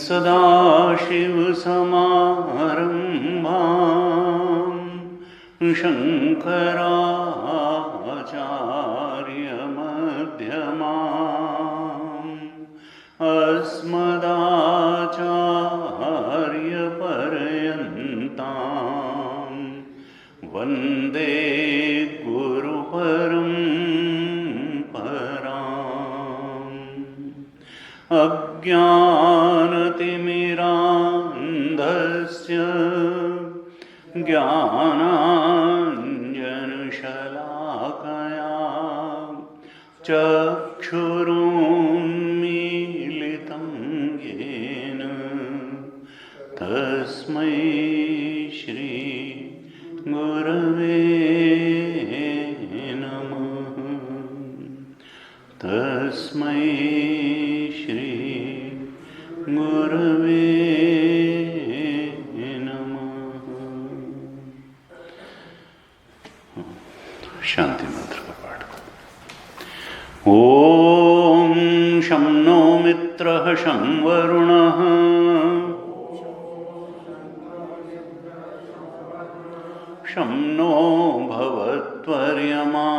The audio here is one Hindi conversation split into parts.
सदाशिवसमारम्भां शङ्कराचार्यमध्यमाम् अस्मदाचार्यपर्यन्तां वन्दे गुरुपरम्पराम्। अज्ञानतिमिरान्धस्य ज्ञानाञ्जनशलाकया चक्षुरुन्मीलितं येन तस्मै श्री गुरवे नमः। तस्मै श्री गुरवे शांति मंत्र का पाठ करो। ओम शं नो मित्रः शं वरुणः शं नो भवत्वर्यमा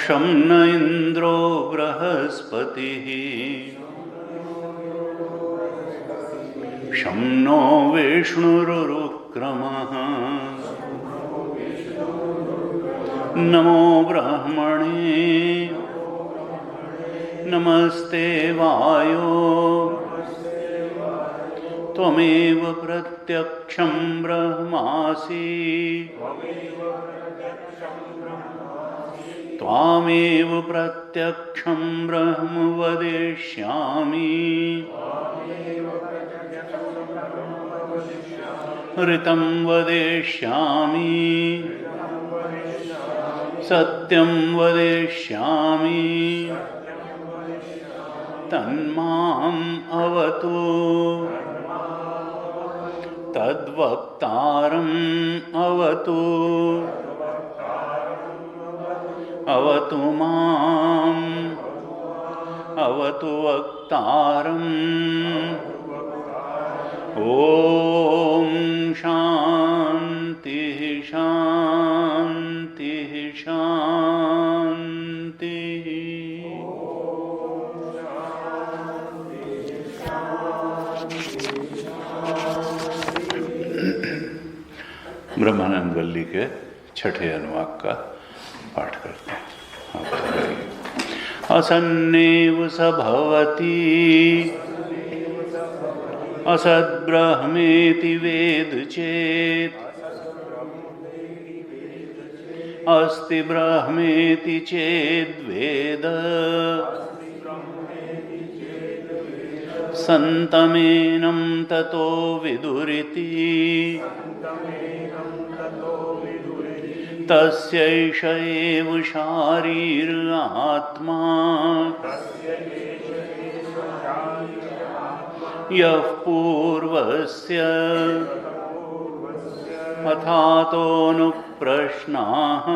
शं न इंद्रो बृहस्पतिः शं नो विष्णुरुक्रमः नमो ब्रह्मणे नमस्ते वायो त्वमेव प्रत्यक्षं ब्रह्मासि त्वामेव प्रत्यक्षं ब्रह्म वदिष्यामि ऋतं वदिष्यामि सत्यं वदिष्यामि तन्माम् अवतु तद्वक्तारम् अवतु अवतु माम् अवतु वक्तारम्। ओम शांति शांति शांति। ब्रह्मानंद वल्ली के छठे अनुवाक का पाठ करते हैं। असन्नेव स भवति असद्ब्रह्मेति वेद चेत् अस्ति ब्रह्मेति चेद्वेद सन्तमेनं ततो विदुरिति तस्यैष एव शारीर आत्मा यः पूर्वस्य अथातोऽनुप्रश्नाः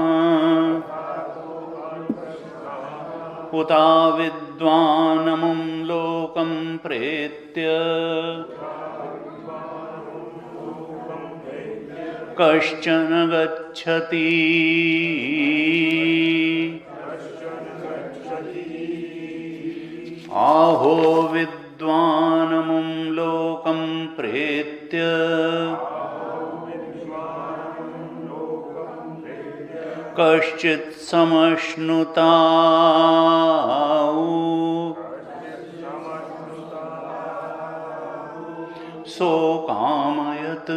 उता विद्वानमुं लोकं प्रेत्य कश्चन गच्छति आहो विद्वानमुं लोकं प्रेत्य कश्चित् समश्नुताउ सोकामयत्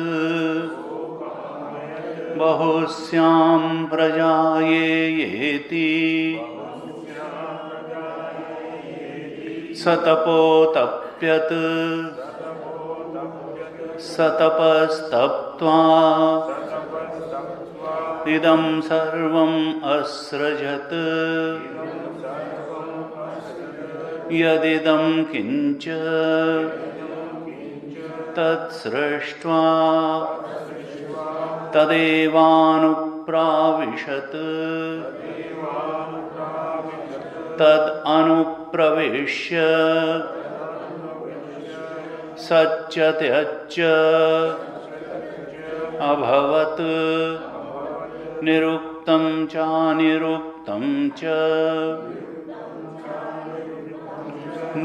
बहुस्यां प्रजायेति सतपोतप्यत् सतपस्तप्त्वा इदं सर्वम् असृजत् यदिदं किञ्च तत्सृष्ट्वा तदेवानुप्राविशत् तदनुप्रविश्य सच्च त्यच्च अभवत् निरुक्तं चानिरुक्तं च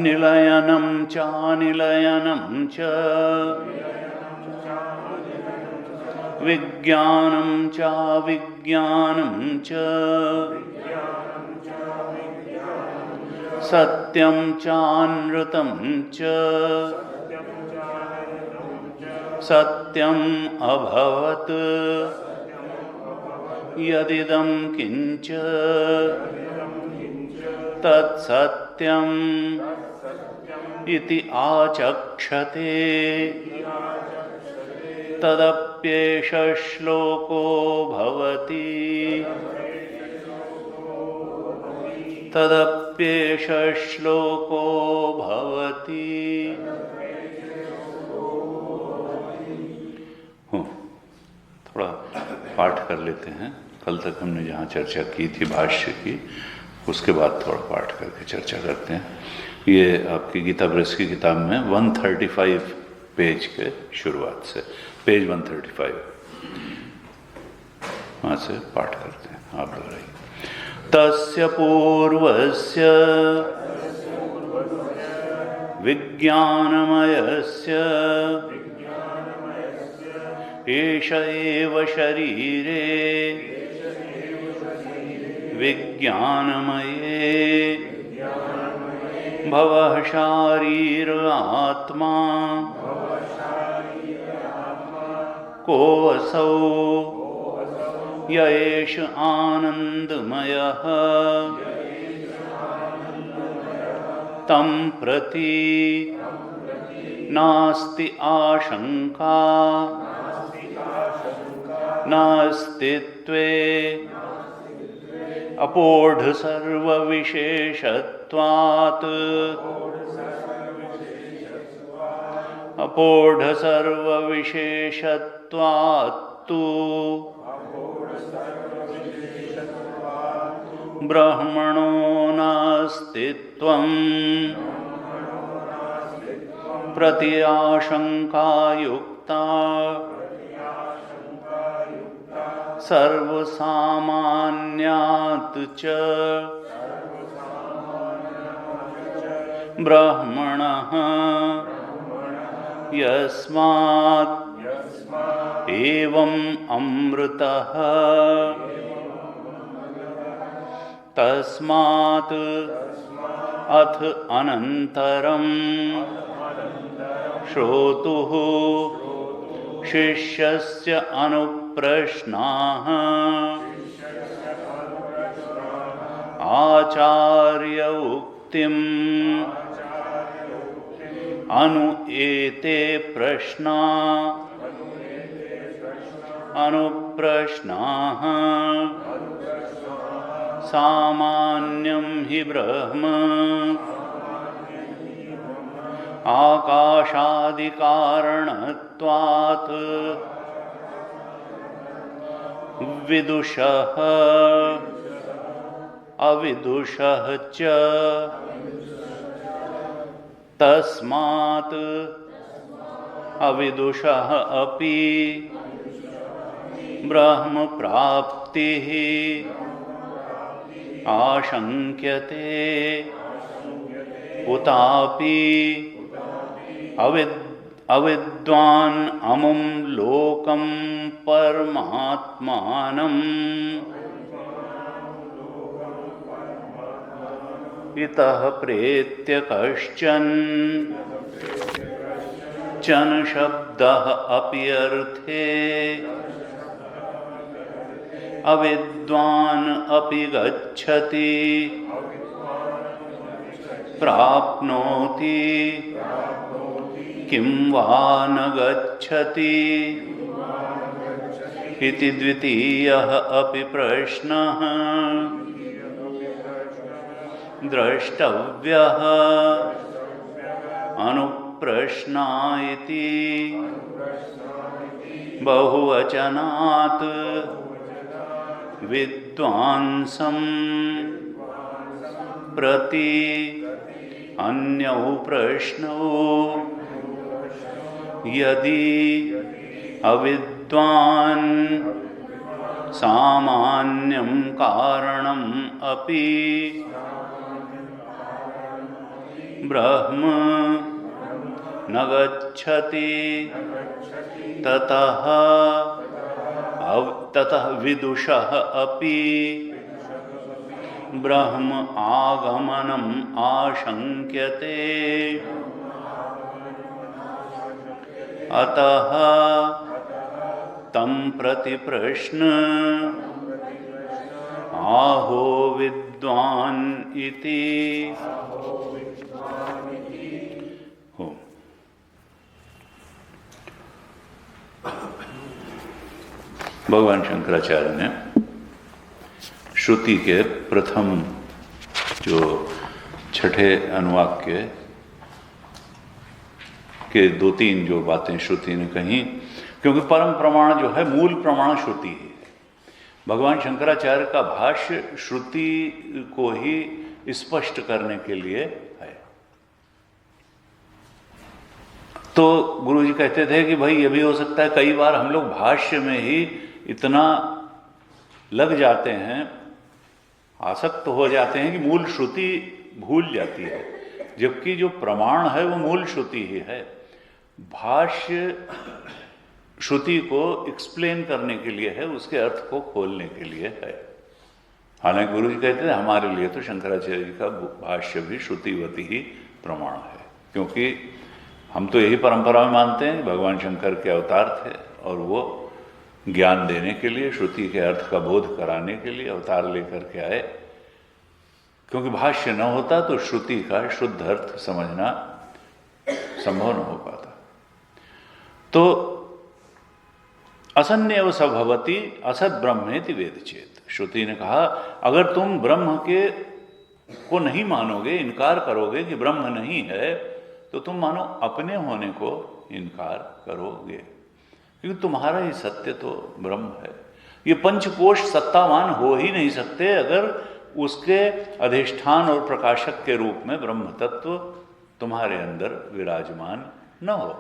निलयनं चानिलयनं च विज्ञानं चाविज्ञानं च सत्यं चानृतं च सत्यम् अभवत् यदिदं किञ्च तत्सत्यम् इति आचक्षते तदप्येष श्लोको भवति तदप्येष श्लोको भवति। थोड़ा पाठ कर लेते हैं। कल तक हमने जहाँ चर्चा की थी भाष्य की, उसके बाद थोड़ा पाठ करके चर्चा करते हैं। ये आपकी गीता प्रेस की किताब में 135 पेज के शुरुआत से, पेज 135 वहाँ से पाठ करते हैं। आप दोहराइए। तस्य पूर्वस्य विज्ञानमयस्य एष एव शरीरे विज्ञानमये भवः शारीर आत्मा कोऽसौ य एष आनन्दमयः तं प्रति नास्ति आशंका नास्तित्वे अपोढ सर्वविशेषत्वात् अपोढ सर्वविशेषत्वात्तु ब्रह्मणो नास्तित्वं प्रति आशंकायुक्ता सर्वसामान्यात् च ब्रह्मणः यस्मात् एवं अमृतः तस्मात् अथ अनन्तरं श्रोतुः शिष्यस्य अनुप्रश्नाः आचार्य उक्तिं अनु एते प्रश्ना अनुप्रश्नाः सामान्यं हि ब्रह्म आकाशादिकारणत्वात् विदुषः अविदुषः च तस्मात् अविदुषः अपि ब्रह्म प्राप्तिः आशंक्यते उतापि अविद्वान् अमुं लोकं परमात्मानम् इतः प्रेत्य कश्चन चन शब्दः अपि अर्थे अविद्वान् अपि गच्छति प्राप्नोति किं वा न गच्छति इति द्वितीयः अपि प्रश्नः द्रष्टव्यः अनुप्रश्ना इति बहुवचनात् विद्वांसं प्रति अन्यौ प्रश्नौ यदि अविद्वान् सामान्यं कारणम् अपि ब्रह्म न गच्छति ततः विदुषः अपि ब्रह्म आगमनम् आशंक्यते अतः तं प्रति प्रश्न आहो विद्वान् इति। भगवान शंकराचार्य ने श्रुति के प्रथम जो छठे अनुवाक्य के दो तीन जो बातें श्रुति ने कही, क्योंकि परम प्रमाण जो है मूल प्रमाण श्रुति है। भगवान शंकराचार्य का भाष्य श्रुति को ही स्पष्ट करने के लिए है। तो गुरु जी कहते थे कि भाई ये भी हो सकता है कई बार हम लोग भाष्य में ही इतना लग जाते हैं, आसक्त हो जाते हैं कि मूल श्रुति भूल जाती है, जबकि जो प्रमाण है वो मूल श्रुति ही है। भाष्य श्रुति को एक्सप्लेन करने के लिए है, उसके अर्थ को खोलने के लिए है। हालांकि गुरु जी कहते हैं हमारे लिए तो शंकराचार्य जी का भाष्य भी श्रुतिवती ही प्रमाण है, क्योंकि हम तो यही परंपरा में मानते हैं कि भगवान शंकर के अवतार थे और वो ज्ञान देने के लिए, श्रुति के अर्थ का बोध कराने के लिए अवतार लेकर के आए। क्योंकि भाष्य न होता तो श्रुति का शुद्ध अर्थ समझना संभव न हो पाता। तो असन्नेव स भवति असद ब्रह्मेति वेद चेत। श्रुति ने कहा अगर तुम ब्रह्म के को नहीं मानोगे, इनकार करोगे कि ब्रह्म नहीं है, तो तुम मानो अपने होने को इनकार करोगे, क्योंकि तुम्हारा ही सत्य तो ब्रह्म है। ये पंचकोश सत्तावान हो ही नहीं सकते अगर उसके अधिष्ठान और प्रकाशक के रूप में ब्रह्म तत्व तुम्हारे अंदर विराजमान न हो।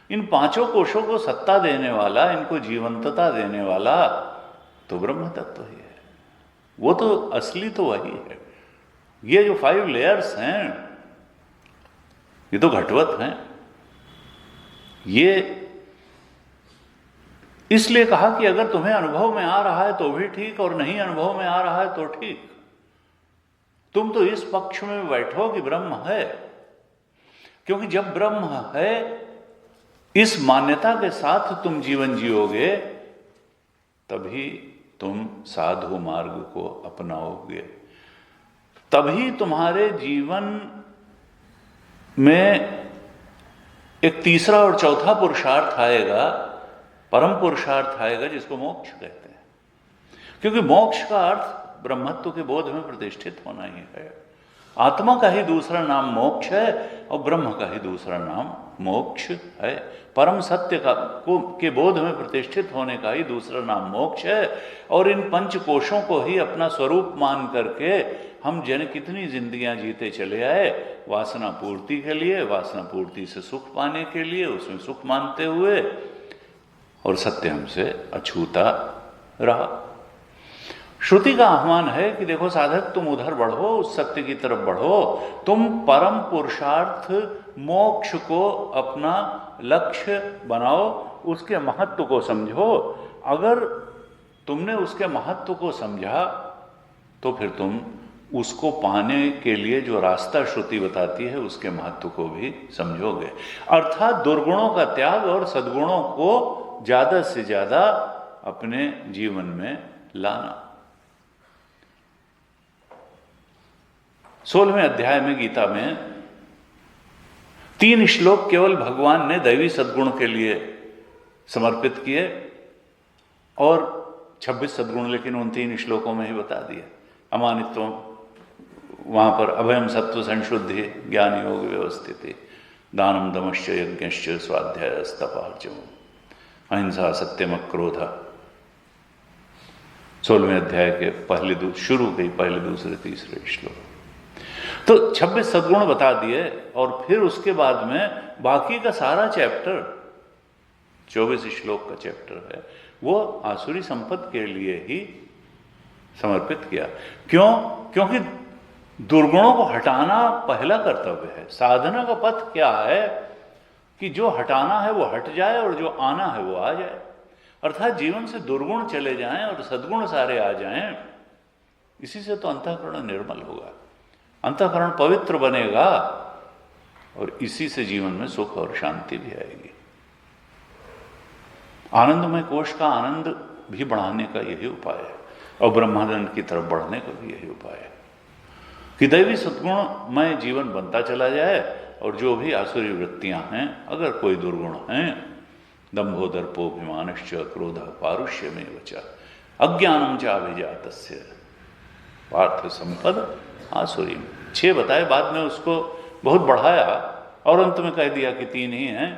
इन पांचों कोशों को सत्ता देने वाला, इनको जीवंतता देने वाला तो ब्रह्म तत्व ही है। वो तो असली तो वही है। ये जो 5 लेयर्स हैं ये तो घटवत हैं। ये इसलिए कहा कि अगर तुम्हें अनुभव में आ रहा है तो भी ठीक, और नहीं अनुभव में आ रहा है तो ठीक। तुम तो इस पक्ष में बैठो कि ब्रह्म है, क्योंकि जब ब्रह्म है इस मान्यता के साथ तुम जीवन जियोगे तभी तुम साधु मार्ग को अपनाओगे, तभी तुम्हारे जीवन में एक तीसरा और चौथा पुरुषार्थ आएगा, परम पुरुषार्थ आएगा, जिसको मोक्ष कहते हैं। क्योंकि मोक्ष का अर्थ ब्रह्मत्व के बोध में प्रतिष्ठित होना ही है। आत्मा का ही दूसरा नाम मोक्ष है और ब्रह्म का ही दूसरा नाम मोक्ष है। परम सत्य के बोध में प्रतिष्ठित होने का ही दूसरा नाम मोक्ष है। और इन पंच कोशों को ही अपना स्वरूप मान करके हम जन कितनी जिंदगियां जीते चले आए, वासना पूर्ति के लिए, वासना पूर्ति से सुख पाने के लिए, उसमें सुख मानते हुए, और सत्य हमसे अछूता रहा। श्रुति का आह्वान है कि देखो साधक, तुम उधर बढ़ो, उस सत्य की तरफ बढ़ो, तुम परम पुरुषार्थ मोक्ष को अपना लक्ष्य बनाओ, उसके महत्व को समझो। अगर तुमने उसके महत्व को समझा तो फिर तुम उसको पाने के लिए जो रास्ता श्रुति बताती है उसके महत्व को भी समझोगे। अर्थात दुर्गुणों का त्याग और सद्गुणों को ज्यादा से ज्यादा अपने जीवन में लाना। 16वें अध्याय में गीता में 3 श्लोक केवल भगवान ने दैवी सद्गुण के लिए समर्पित किए और 26 सद्गुण लेकिन उन 3 श्लोकों में ही बता दिए। अमानित्व, वहां पर अभयम सत्व संशुद्धि ज्ञान योग व्यवस्थिति, दानम दमश्च यज्ञश्च स्वाध्यायस्तपार्जव, अहिंसा सत्यम क्रोध। 16वें अध्याय के शुरू के पहले दूसरे तीसरे श्लोक तो 26 सद्गुण बता दिए। और फिर उसके बाद में बाकी का सारा चैप्टर 24 श्लोक का चैप्टर है वो आसुरी संपद के लिए ही समर्पित किया। क्यों? क्योंकि दुर्गुणों को हटाना पहला कर्तव्य है। साधना का पथ क्या है कि जो हटाना है वो हट जाए और जो आना है वो आ जाए। अर्थात जीवन से दुर्गुण चले जाएं और सद्गुण सारे आ जाएं। इसी से तो अंतःकरण निर्मल होगा, अंतःकरण पवित्र बनेगा और इसी से जीवन में सुख और शांति भी आएगी। आनंदमय कोश का आनंद भी बढ़ाने का यही उपाय है और ब्रह्मानंद की तरफ बढ़ने का भी यही उपाय है कि दैवी सद्गुणमय जीवन बनता चला जाए और जो भी आसुरी वृत्तियां हैं, अगर कोई दुर्गुण हैं, दंभो दर्पोभिमानश्च क्रोध पारुष्यमेव च अज्ञानम च अभिजातस्य पार्थ संपद आसुरी। 6 बताए, बाद में उसको बहुत बढ़ाया और अंत में कह दिया कि 3 ही हैं,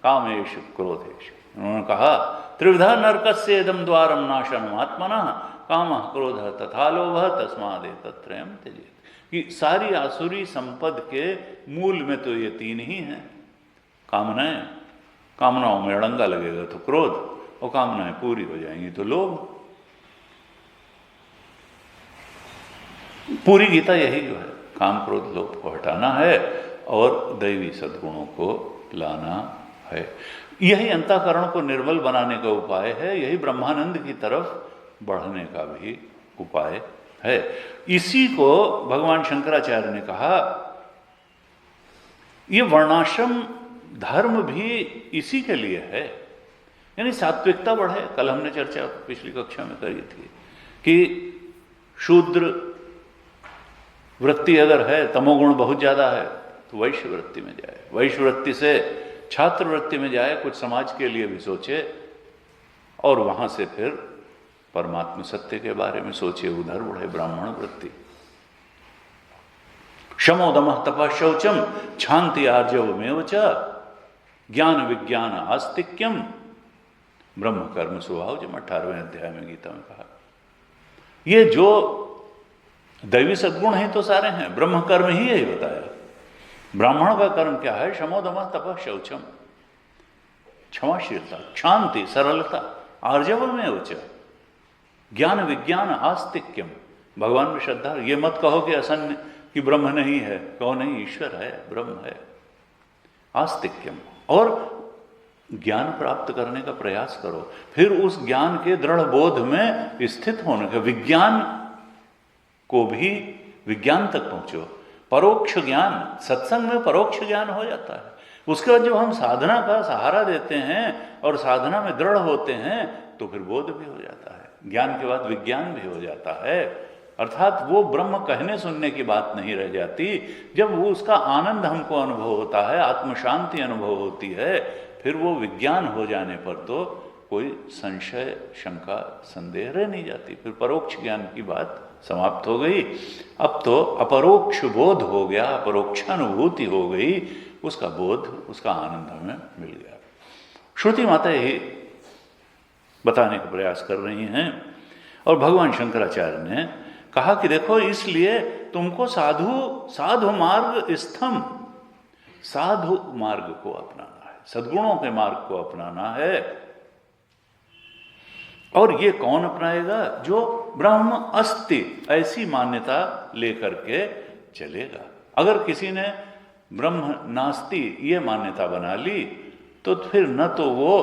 कामेश क्रोधेश। उन्होंने कहा त्रिविधा नरकस्य इदं द्वारम नाशनम आत्मनः कामः क्रोधः तथा लोभः तस्मादेतत्त्रयं त्यजेत्। कि सारी आसुरी संपद के मूल में तो ये 3 ही हैं। कामनाएं, कामनाओं में अड़ंगा लगेगा तो क्रोध, और कामनाएं पूरी हो जाएंगी तो लोभ। पूरी गीता यही जो है, काम क्रोध लोभ को हटाना है और दैवी सद्गुणों को लाना है। यही अंतःकरण को निर्मल बनाने का उपाय है, यही ब्रह्मानंद की तरफ बढ़ने का भी उपाय है। इसी को भगवान शंकराचार्य ने कहा, ये वर्णाश्रम धर्म भी इसी के लिए है, यानी सात्विकता बढ़े। कल हमने चर्चा पिछली कक्षा में करी थी कि शूद्र वृत्ति अगर है, तमोगुण बहुत ज्यादा है, तो वैश्य वृत्ति में जाए, वैश्य वृत्ति से छात्र वृत्ति में जाए, कुछ समाज के लिए भी सोचे और वहां से फिर परमात्मा सत्य के बारे में सोचे, उधर बढ़े ब्राह्मण वृत्ति। शमो दमः तपः शौचम क्षांति आर्जवमेव च ज्ञान विज्ञान आस्तिक्यम ब्रह्म कर्म स्वभाव, जो 18वें अध्याय में गीता में कहा। ये जो दैवी सद्गुण हैं तो सारे हैं, ब्रह्म कर्म ही यही बताया। ब्राह्मण का कर्म क्या है? शमो दमः तपः शौचम, क्षमाशीलता, शांति, सरलता, आर्जवमेव च ज्ञान विज्ञान आस्तिक्यम, भगवान में श्रद्धा। ये मत कहो कि असन्य कि ब्रह्म नहीं है, कहो नहीं, ईश्वर है, ब्रह्म है। आस्तिक्यम, और ज्ञान प्राप्त करने का प्रयास करो, फिर उस ज्ञान के दृढ़ बोध में स्थित होने का, विज्ञान को भी विज्ञान तक पहुंचो। परोक्ष ज्ञान, सत्संग में परोक्ष ज्ञान हो जाता है। उसके बाद जब हम साधना का सहारा देते हैं और साधना में दृढ़ होते हैं तो फिर बोध भी हो जाता है, ज्ञान के बाद विज्ञान भी हो जाता है। अर्थात वो ब्रह्म कहने सुनने की बात नहीं रह जाती। जब वो उसका आनंद हमको अनुभव होता है, आत्म शांति अनुभव होती है, फिर वो विज्ञान हो जाने पर तो कोई संशय, शंका, संदेह रह नहीं जाती। फिर परोक्ष ज्ञान की बात समाप्त हो गई। अब तो अपरोक्ष बोध हो गया, अपरोक्षानुभूति हो गई, उसका बोध, उसका आनंद हमें मिल गया। श्रुति माता यही बताने का प्रयास कर रही हैं। और भगवान शंकराचार्य ने कहा कि देखो, इसलिए तुमको साधु मार्ग स्तंभ, साधु मार्ग को अपनाना है, सद्गुणों के मार्ग को अपनाना है। और ये कौन अपनाएगा? जो ब्रह्म अस्ति ऐसी मान्यता लेकर के चलेगा। अगर किसी ने ब्रह्म नास्ति ये मान्यता बना ली तो फिर न तो वो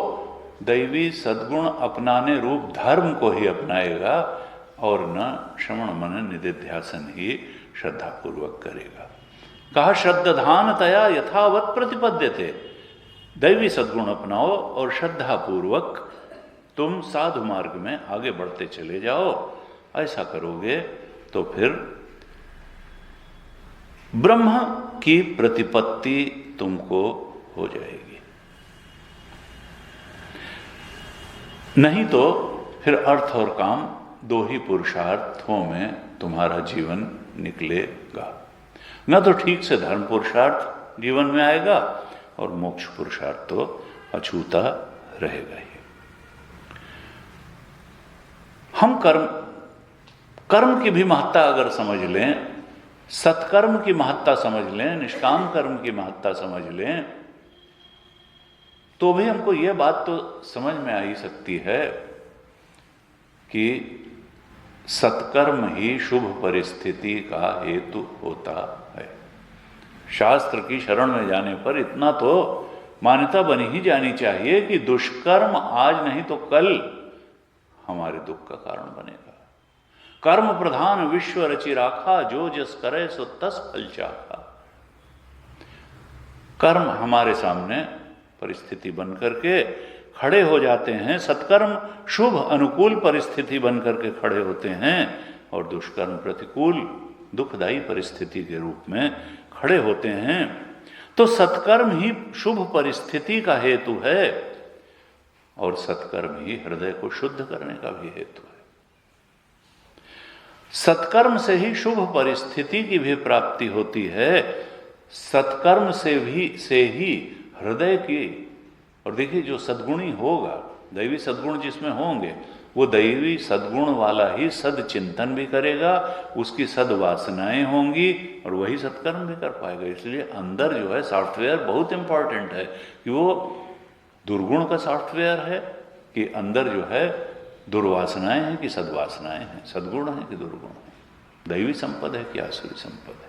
दैवी सद्गुण अपनाने रूप धर्म को ही अपनाएगा और न श्रवण मनन निधिध्यासन ही श्रद्धापूर्वक करेगा। कहा श्रद्धानतया यथावत प्रतिपद्यते, दैवी सद्गुण अपनाओ और श्रद्धापूर्वक तुम साधु मार्ग में आगे बढ़ते चले जाओ। ऐसा करोगे तो फिर ब्रह्म की प्रतिपत्ति तुमको हो जाएगी। नहीं तो फिर अर्थ और काम दो ही पुरुषार्थों में तुम्हारा जीवन निकलेगा। न तो ठीक से धर्म पुरुषार्थ जीवन में आएगा और मोक्ष पुरुषार्थ तो अछूता रहेगा ही। हम कर्म की भी महत्ता अगर समझ लें, सत्कर्म की महत्ता समझ लें, निष्काम कर्म की महत्ता समझ लें, तो भी हमको यह बात तो समझ में आ ही सकती है कि सत्कर्म ही शुभ परिस्थिति का हेतु होता है। शास्त्र की शरण में जाने पर इतना तो मान्यता बनी ही जानी चाहिए कि दुष्कर्म आज नहीं तो कल हमारे दुख का कारण बनेगा। कर्म प्रधान विश्व रचि राखा, जो जस करे सो तस फल चाखा। कर्म हमारे सामने परिस्थिति बन करके खड़े हो जाते हैं। सत्कर्म शुभ अनुकूल परिस्थिति बन करके खड़े होते हैं और दुष्कर्म प्रतिकूल दुखदायी परिस्थिति के रूप में खड़े होते हैं। तो सत्कर्म ही शुभ परिस्थिति का हेतु है और सत्कर्म ही हृदय को शुद्ध करने का भी हेतु है। सत्कर्म से ही शुभ परिस्थिति की भी प्राप्ति होती है। सत्कर्म से ही हृदय की, और देखिए जो सद्गुणी होगा, दैवी सद्गुण जिसमें होंगे, वो दैवी सद्गुण वाला ही सदचिंतन भी करेगा, उसकी सद्वासनाएं होंगी और वही सत्कर्म भी कर पाएगा। इसलिए अंदर जो है सॉफ्टवेयर बहुत इंपॉर्टेंट है कि वो दुर्गुण का सॉफ्टवेयर है कि अंदर जो है दुर्वासनाएं हैं कि सद्वासनाएं हैं, सद्गुण है कि दुर्गुण है, दैवी संपद है कि आसुरी संपद है।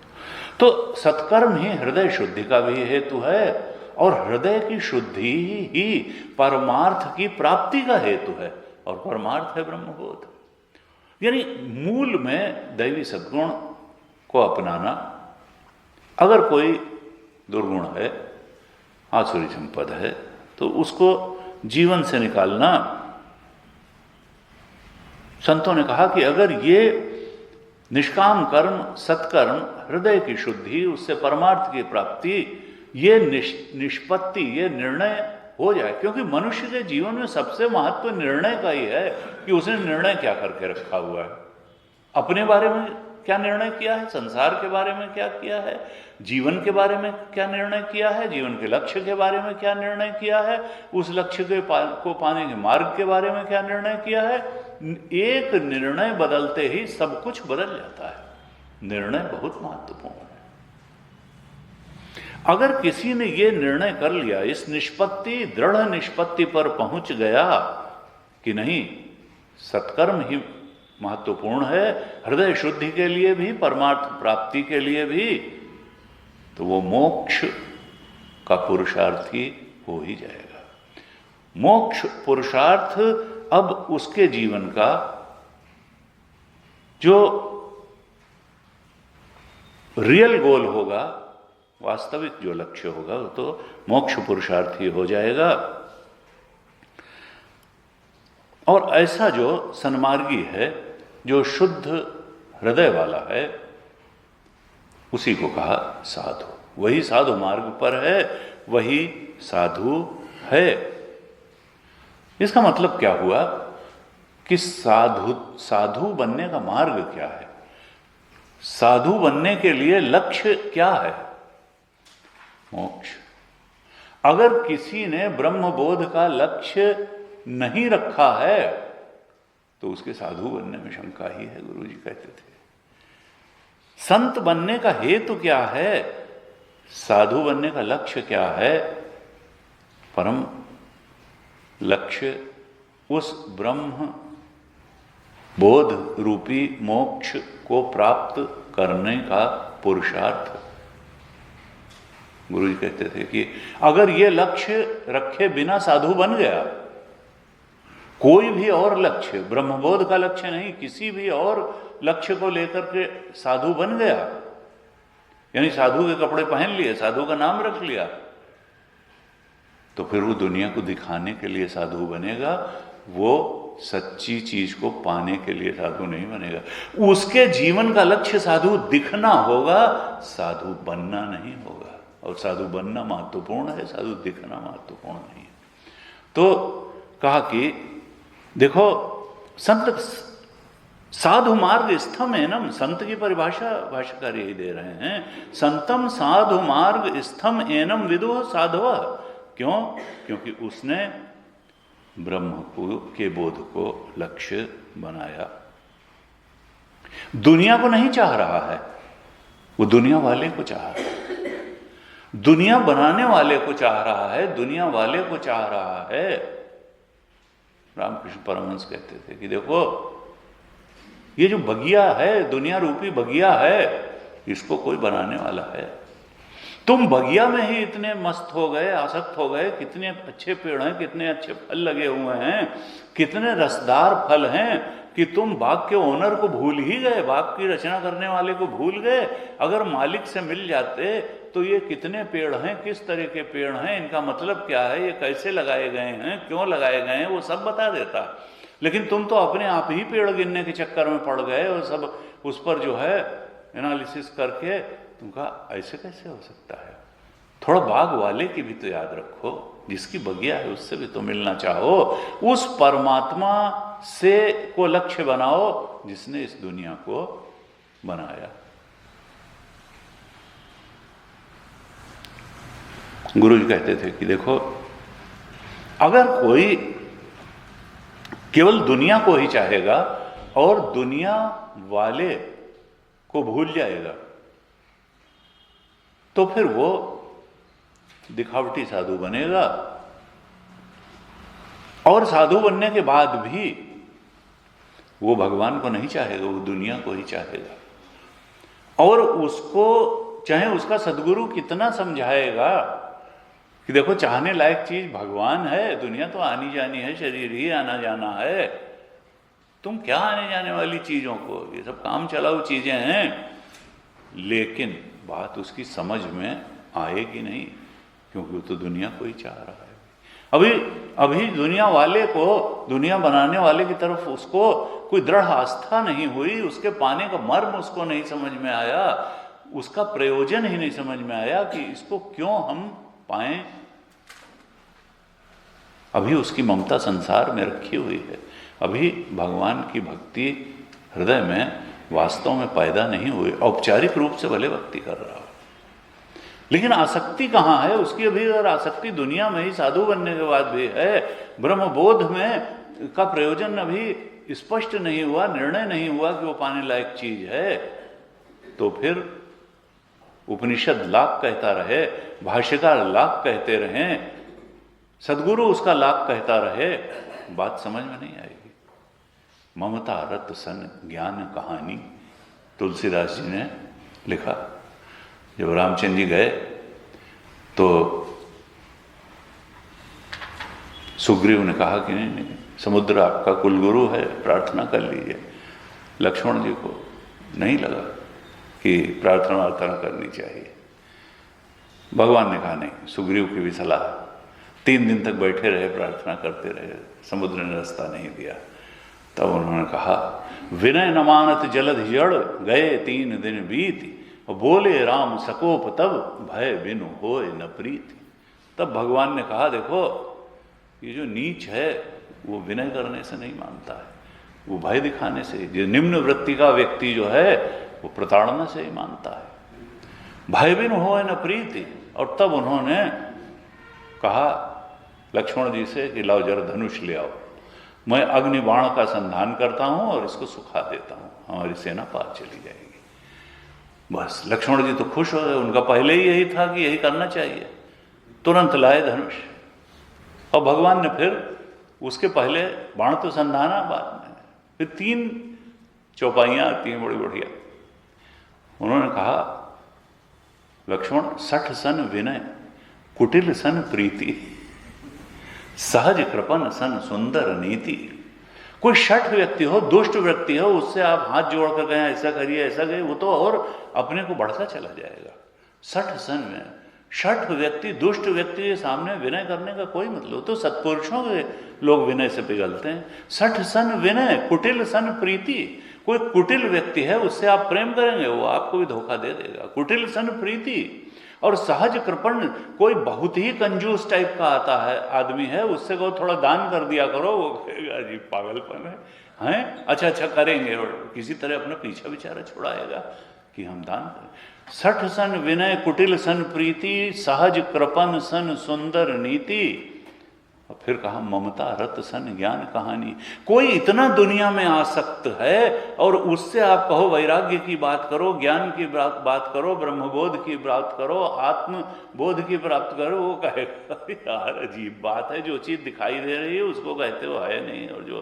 तो सत्कर्म ही हृदय शुद्धि का भी हेतु है और हृदय की शुद्धि ही परमार्थ की प्राप्ति का हेतु है और परमार्थ है ब्रह्मबोध। यानी मूल में दैवी सद्गुण को अपनाना। अगर कोई दुर्गुण है, आसुरी संपद है, तो उसको जीवन से निकालना, संतों ने कहा कि अगर ये निष्काम कर्म, सत्कर्म, हृदय की शुद्धि, उससे परमार्थ की प्राप्ति, ये निष्पत्ति, ये निर्णय हो जाए, क्योंकि मनुष्य के जीवन में सबसे महत्व निर्णय का ही है कि उसने निर्णय क्या करके रखा हुआ है। अपने बारे में क्या निर्णय किया है, संसार के बारे में क्या किया है, जीवन के बारे में क्या निर्णय किया है, जीवन के लक्ष्य के बारे में क्या निर्णय किया है, उस लक्ष्य को पाने के मार्ग के बारे में क्या निर्णय किया है। एक निर्णय बदलते ही सब कुछ बदल जाता है। निर्णय बहुत महत्वपूर्ण है। अगर किसी ने ये निर्णय कर लिया, इस निष्पत्ति, दृढ़ निष्पत्ति पर पहुंच गया कि नहीं, सत्कर्म ही महत्वपूर्ण है, हृदय शुद्धि के लिए भी, परमार्थ प्राप्ति के लिए भी, तो वो मोक्ष का पुरुषार्थी हो ही जाएगा। मोक्ष पुरुषार्थ अब उसके जीवन का जो रियल गोल होगा, वास्तविक जो लक्ष्य होगा, वो तो मोक्ष पुरुषार्थी हो जाएगा। और ऐसा जो सन्मार्गी है, जो शुद्ध हृदय वाला है, उसी को कहा साधु। वही साधु मार्ग पर है, वही साधु है। इसका मतलब क्या हुआ कि साधु बनने का मार्ग क्या है, साधु बनने के लिए लक्ष्य क्या है? मोक्ष। अगर किसी ने ब्रह्मबोध का लक्ष्य नहीं रखा है तो उसके साधु बनने में शंका ही है, गुरु जी कहते थे। संत बनने का हेतु क्या है, साधु बनने का लक्ष्य क्या है? परम लक्ष्य उस ब्रह्म बोध रूपी मोक्ष को प्राप्त करने का पुरुषार्थ। गुरु जी कहते थे कि अगर ये लक्ष्य रखे बिना साधु बन गया, कोई भी और लक्ष्य, ब्रह्मबोध का लक्ष्य नहीं, किसी भी और लक्ष्य को लेकर के साधु बन गया, यानी साधु के कपड़े पहन लिए, साधु का नाम रख लिया, तो फिर वो दुनिया को दिखाने के लिए साधु बनेगा, वो सच्ची चीज को पाने के लिए साधु नहीं बनेगा। उसके जीवन का लक्ष्य साधु दिखना होगा, साधु बनना नहीं होगा। और साधु बनना महत्वपूर्ण है, साधु दिखना महत्वपूर्ण नहीं है। तो कहा कि देखो, संत साधु मार्ग स्थम एनम, संत की परिभाषा भाष्यकार यही दे रहे हैं, संतम साधु मार्ग स्थम एनम विदुः साधव। क्यों? क्योंकि उसने ब्रह्म के बोध को लक्ष्य बनाया। दुनिया को नहीं चाह रहा है, वो दुनिया वाले को चाह रहा है, दुनिया बनाने वाले को चाह रहा है, दुनिया वाले को चाह रहा है। रामकृष्ण परमहंस कहते थे कि देखो, ये जो बगिया है, दुनिया रूपी बगिया है, इसको कोई बनाने वाला है। तुम बगिया में ही इतने मस्त हो गए, आसक्त हो गए, कितने अच्छे पेड़ हैं, कितने अच्छे फल लगे हुए हैं, कितने रसदार फल हैं, कि तुम बाग के ओनर को भूल ही गए, बाग की रचना करने वाले को भूल गए। अगर मालिक से मिल जाते तो ये कितने पेड़ हैं, किस तरह के पेड़ हैं, इनका मतलब क्या है, ये कैसे लगाए गए हैं, क्यों लगाए गए हैं, वो सब बता देता। लेकिन तुम तो अपने आप ही पेड़ गिनने के चक्कर में पड़ गए और सब उस पर जो है एनालिसिस करके तुमका ऐसे कैसे हो सकता है। थोड़ा बाग वाले की भी तो याद रखो, जिसकी बगिया है उससे भी तो मिलना चाहो, उस परमात्मा से को लक्ष्य बनाओ जिसने इस दुनिया को बनाया। गुरु जी कहते थे कि देखो, अगर कोई केवल दुनिया को ही चाहेगा और दुनिया वाले को भूल जाएगा, तो फिर वो दिखावटी साधु बनेगा, और साधु बनने के बाद भी वो भगवान को नहीं चाहेगा, वो दुनिया को ही चाहेगा। और उसको चाहे उसका सद्गुरु कितना समझाएगा कि देखो, चाहने लायक चीज भगवान है, दुनिया तो आनी जानी है, शरीर ही आना जाना है, तुम क्या आने जाने वाली चीजों को, ये सब काम चलाऊ चीजें हैं। लेकिन बात उसकी समझ में आएगी नहीं, क्योंकि वो तो दुनिया को ही चाह रहा है। अभी दुनिया वाले को, दुनिया बनाने वाले की तरफ उसको कोई दृढ़ आस्था नहीं हुई, उसके पाने का मर्म उसको नहीं समझ में आया, उसका प्रयोजन ही नहीं समझ में आया कि इसको क्यों हम पाएं। अभी उसकी ममता संसार में रखी हुई है, अभी भगवान की भक्ति हृदय में वास्तव में पैदा नहीं हुई। औपचारिक रूप से भले भक्ति कर रहा हो, लेकिन आसक्ति कहाँ है उसकी? अभी अगर आसक्ति दुनिया में ही साधु बनने के बाद भी है, ब्रह्मबोध में का प्रयोजन अभी स्पष्ट नहीं हुआ, निर्णय नहीं हुआ कि वो पाने लायक चीज है, तो फिर उपनिषद लाख कहता रहे, भाष्यकार लाख कहते रहे, सदगुरु उसका लाख कहता रहे, बात समझ में नहीं आएगी। ममता रत सन ज्ञान कहानी, तुलसीदास जी ने लिखा। जब रामचंद्र जी गए तो सुग्रीव ने कहा कि नहीं, समुद्र आपका कुलगुरु है, प्रार्थना कर लीजिए। लक्ष्मण जी को नहीं लगा कि प्रार्थना करनी चाहिए। भगवान ने कहा नहीं, सुग्रीव की भी सलाह। 3 दिन तक बैठे रहे, प्रार्थना करते रहे, समुद्र ने रास्ता नहीं दिया। तब उन्होंने कहा, विनय न मानत जलधि जड़, गए 3 दिन बीत, बोले राम सकोप तब, भय बिनु होए न प्रीति। तब भगवान ने कहा, देखो ये जो नीच है वो विनय करने से नहीं मानता है, वो भय दिखाने से, जो निम्न वृत्ति का व्यक्ति जो है वो प्रताड़ना से ही मानता है। भय बिनु होए न प्रीति। और तब उन्होंने कहा लक्ष्मण जी से कि लाओ जरा धनुष ले आओ, मैं अग्नि बाण का संधान करता हूं और इसको सुखा देता हूं, हमारी सेना पार चली जाएगी। बस लक्ष्मण जी तो खुश हो गए, उनका पहले ही यही था कि यही करना चाहिए। तुरंत लाए धनुष, और भगवान ने फिर उसके पहले बाण तो संधाना, बाद में फिर 3 चौपाइयां आती हैं बड़ी बढ़िया। उन्होंने कहा, लक्ष्मण 60 सन विनय, कुटिल सन प्रीति, सहज कृपन सन सुंदर नीति। कोई शठ व्यक्ति हो, दुष्ट व्यक्ति हो, उससे आप हाथ जोड़ कर गए ऐसा करिए ऐसा करिए, वो तो और अपने को बढ़ता चला जाएगा। 60 सन में शठ व्यक्ति, दुष्ट व्यक्ति के सामने विनय करने का कोई मतलब, तो सत्पुरुषों के लोग विनय से पिघलते हैं। 60 सन विनय, कुटिल सन प्रीति। कोई कुटिल व्यक्ति है, उससे आप प्रेम करेंगे, वो आपको भी धोखा दे देगा। कुटिल सन प्रीति। और सहज कृपण, कोई बहुत ही कंजूस टाइप का आता है आदमी है, उससे कहो थोड़ा दान कर दिया करो, वो कहेगा जी पागलपन है, हैं अच्छा करेंगे, और किसी तरह अपना पीछा बेचारा छुड़ाएगा कि हम दान करें। 60 सन विनय, कुटिल सन प्रीति, सहज कृपण सन सुंदर नीति। और फिर कहा, ममता रत सन ज्ञान कहानी। कोई इतना दुनिया में आसक्त है और उससे आप कहो वैराग्य की बात करो, ज्ञान की बात करो, ब्रह्मबोध की बात करो, आत्मबोध की प्राप्त करो, वो कहेगा यार अजीब बात है, जो चीज़ दिखाई दे रही है उसको कहते हो है नहीं, और जो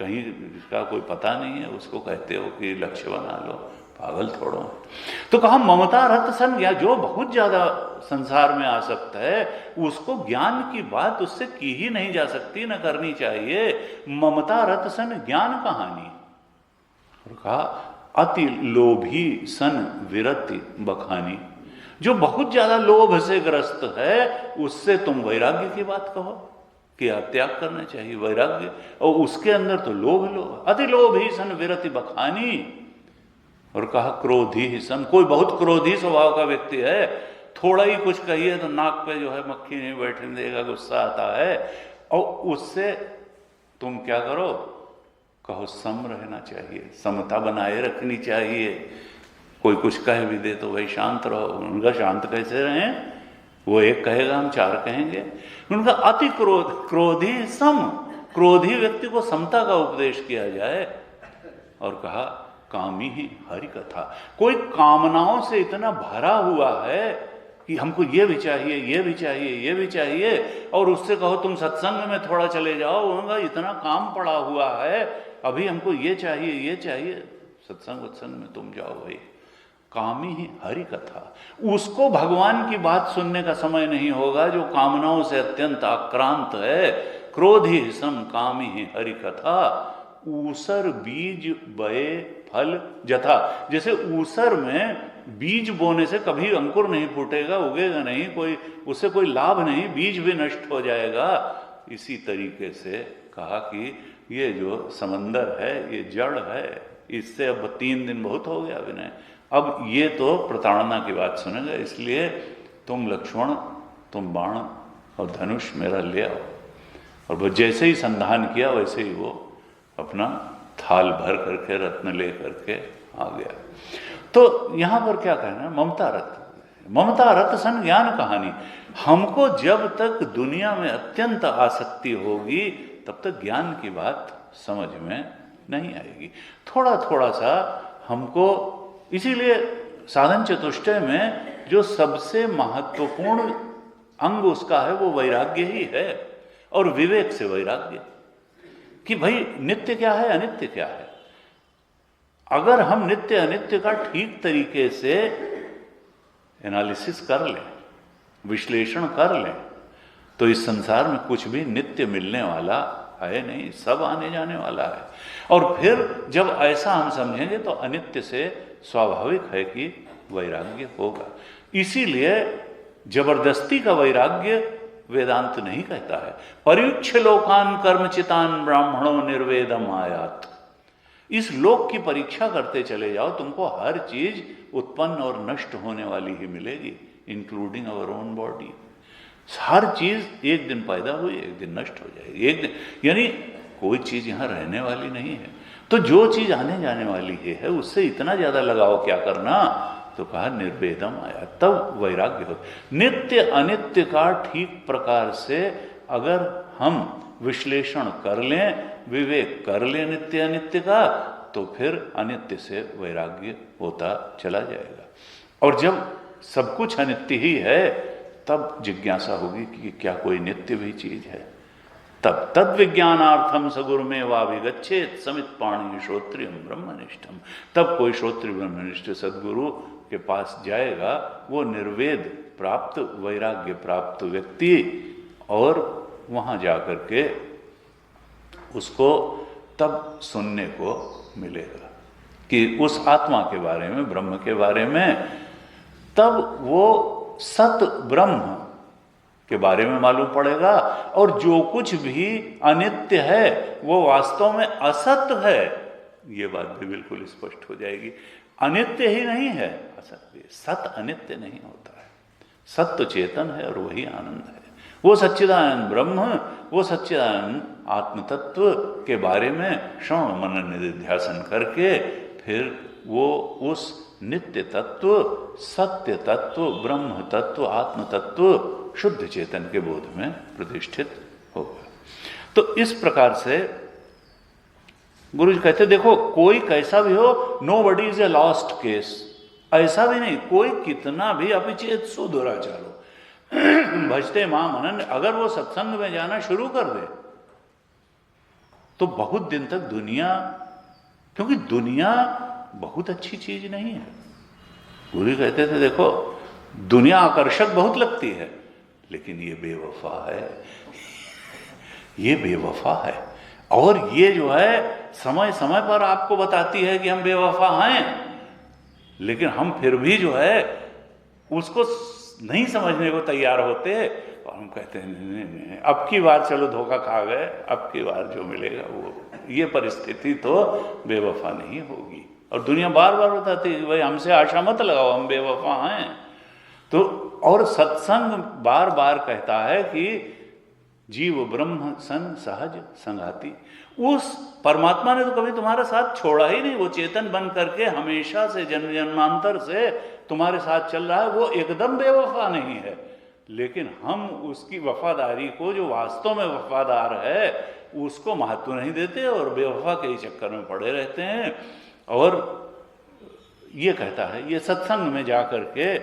कहीं इसका कोई पता नहीं है उसको कहते हो कि लक्ष्य बना लो, पागल थोड़ो। तो कहा ममता रत सन ज्ञान, जो बहुत ज्यादा संसार में आसक्त है उसको ज्ञान की बात उससे की ही नहीं जा सकती, न करनी चाहिए। ममता रत सन ज्ञान कहानी। और कहा अति लोभी सन विरति बखानी। जो बहुत ज्यादा लोभ से ग्रस्त है उससे तुम वैराग्य की बात कहो कि आप त्याग करना चाहिए, वैराग्य, और उसके अंदर तो लोभ अति लोभी सन विरति बखानी। और कहा क्रोधी ही सन, कोई बहुत क्रोधी स्वभाव का व्यक्ति है, थोड़ा ही कुछ कहिए तो नाक पे जो है मक्खी नहीं बैठने देगा, गुस्सा आता है, और उससे तुम क्या करो, कहो सम रहना चाहिए, समता बनाए रखनी चाहिए। कोई कुछ कह भी दे तो भाई शांत रहो। उनका शांत कैसे रहें, वो एक कहेगा हम 4 कहेंगे। उनका अति क्रोधी सम, क्रोधी व्यक्ति को समता का उपदेश किया जाए। और कहा कामी ही हरि कथा, कोई कामनाओं से इतना भरा हुआ है कि हमको ये भी चाहिए, ये भी चाहिए, ये भी चाहिए, और उससे कहो तुम सत्संग में थोड़ा चले जाओ, उनका इतना काम पड़ा हुआ है, अभी हमको ये चाहिए, ये चाहिए, सत्संग में तुम जाओ भाई। कामी ही हरि कथा, उसको भगवान की बात सुनने का समय नहीं होगा जो कामनाओं से अत्यंत आक्रांत है। क्रोधी सम कामी ही हरि कथा, ऊसर बीज बये फल जथा। जैसे ऊसर में बीज बोने से कभी अंकुर नहीं फूटेगा, उगेगा नहीं, कोई उससे कोई लाभ नहीं, बीज भी नष्ट हो जाएगा। इसी तरीके से कहा कि ये जो समंदर है ये जड़ है, इससे अब 3 दिन बहुत हो गया विनय, अब ये तो प्रताड़ना की बात सुनेगा, इसलिए तुम लक्ष्मण तुम बाण और धनुष मेरा ले आओ। और वो जैसे ही संधान किया वैसे ही वो अपना थाल भर करके रत्न ले करके आ गया। तो यहां पर क्या कहना है, ममता रत सन ज्ञान कहानी। हमको जब तक दुनिया में अत्यंत आसक्ति होगी तब तक ज्ञान की बात समझ में नहीं आएगी। थोड़ा थोड़ा सा हमको, इसीलिए साधन चतुष्टय में जो सबसे महत्वपूर्ण अंग उसका है वो वैराग्य ही है, और विवेक से वैराग्य कि भाई नित्य क्या है, अनित्य क्या है। अगर हम नित्य अनित्य का ठीक तरीके से एनालिसिस कर लें, विश्लेषण कर लें, तो इस संसार में कुछ भी नित्य मिलने वाला है नहीं, सब आने जाने वाला है। और फिर जब ऐसा हम समझेंगे तो अनित्य से स्वाभाविक है कि वैराग्य होगा। इसीलिए जबरदस्ती का वैराग्य वेदांत नहीं कहता है। पर्युच्छ लोकान कर्मचितान ब्राह्मणों निर्वेदम आयात। इस लोक की परीक्षा करते चले जाओ, तुमको हर चीज उत्पन्न और नष्ट होने वाली ही मिलेगी, इंक्लूडिंग आवर ओन बॉडी। हर चीज एक दिन पैदा हुई, एक दिन नष्ट हो जाएगी, एक दिन, यानी कोई चीज यहां रहने वाली नहीं है। तो जो चीज आने जाने वाली है उससे इतना ज्यादा लगाव क्या करना। तो कहा निर्वेदम आया, तब वैराग्य हो। नित्य अनित्य का ठीक प्रकार से अगर हम विश्लेषण कर लें, विवेक कर लें नित्य अनित्य का, तो फिर अनित्य से वैराग्य होता चला जाएगा। और जब सब कुछ अनित्य ही है, तब जिज्ञासा होगी कि क्या कोई नित्य भी चीज है। तब तद विज्ञानार्थम सगुरु में वाभिगच्छेत समित पाणी श्रोत्रियम ब्रह्मनिष्ठम। तब कोई श्रोत्रिय ब्रह्मनिष्ठ सदगुरु के पास जाएगा, वो निर्वेद प्राप्त, वैराग्य प्राप्त व्यक्ति, और वहां जाकर के उसको तब सुनने को मिलेगा कि उस आत्मा के बारे में, ब्रह्म के बारे में, तब वो सत ब्रह्म के बारे में मालूम पड़ेगा। और जो कुछ भी अनित्य है वो वास्तव में असत है, ये बात भी बिल्कुल स्पष्ट हो जाएगी। अनित्य ही नहीं है, असत भी। सत अनित्य नहीं होता है, सत्य चेतन है और वही आनंद है। वो सच्चिदानंद ब्रह्म, वो सच्चिदानंद आत्म तत्व के बारे में श्रवण मनन निधिध्यासन करके फिर वो उस नित्य तत्व, सत्य तत्व, ब्रह्म तत्व, आत्म तत्व, शुद्ध चेतन के बोध में प्रतिष्ठित होगा। तो इस प्रकार से गुरु जी कहते देखो, कोई कैसा भी हो, nobody is a lost case. ऐसा भी नहीं, कोई कितना भी अपिचेत सो दुराचारो भजते मां मनन, अगर वो सत्संग में जाना शुरू कर दे तो बहुत दिन तक दुनिया, क्योंकि दुनिया बहुत अच्छी चीज नहीं है। गुरु कहते थे देखो, दुनिया आकर्षक बहुत लगती है, लेकिन ये बेवफा है, ये बेवफा है। और ये जो है समय समय पर आपको बताती है कि हम बेवफा हैं, लेकिन हम फिर भी जो है उसको नहीं समझने को तैयार होते, और हम कहते हैं नहीं, नहीं, नहीं, अब की बार चलो धोखा खा गए, अब की बार जो मिलेगा वो, ये परिस्थिति तो बेवफा नहीं होगी। और दुनिया बार बार बताती है भाई हमसे आशा मत लगाओ, हम बेवफा हैं। तो और सत्संग बार बार कहता है कि जीव ब्रह्म सन सहज संगाति। उस परमात्मा ने तो कभी तुम्हारा साथ छोड़ा ही नहीं, वो चेतन बन करके हमेशा से जन्म जन्मांतर से तुम्हारे साथ चल रहा है, वो एकदम बेवफा नहीं है। लेकिन हम उसकी वफादारी को, जो वास्तव में वफादार है, उसको महत्व नहीं देते और बेवफा के ही चक्कर में पड़े रहते हैं। और ये कहता है, ये सत्संग में जा करके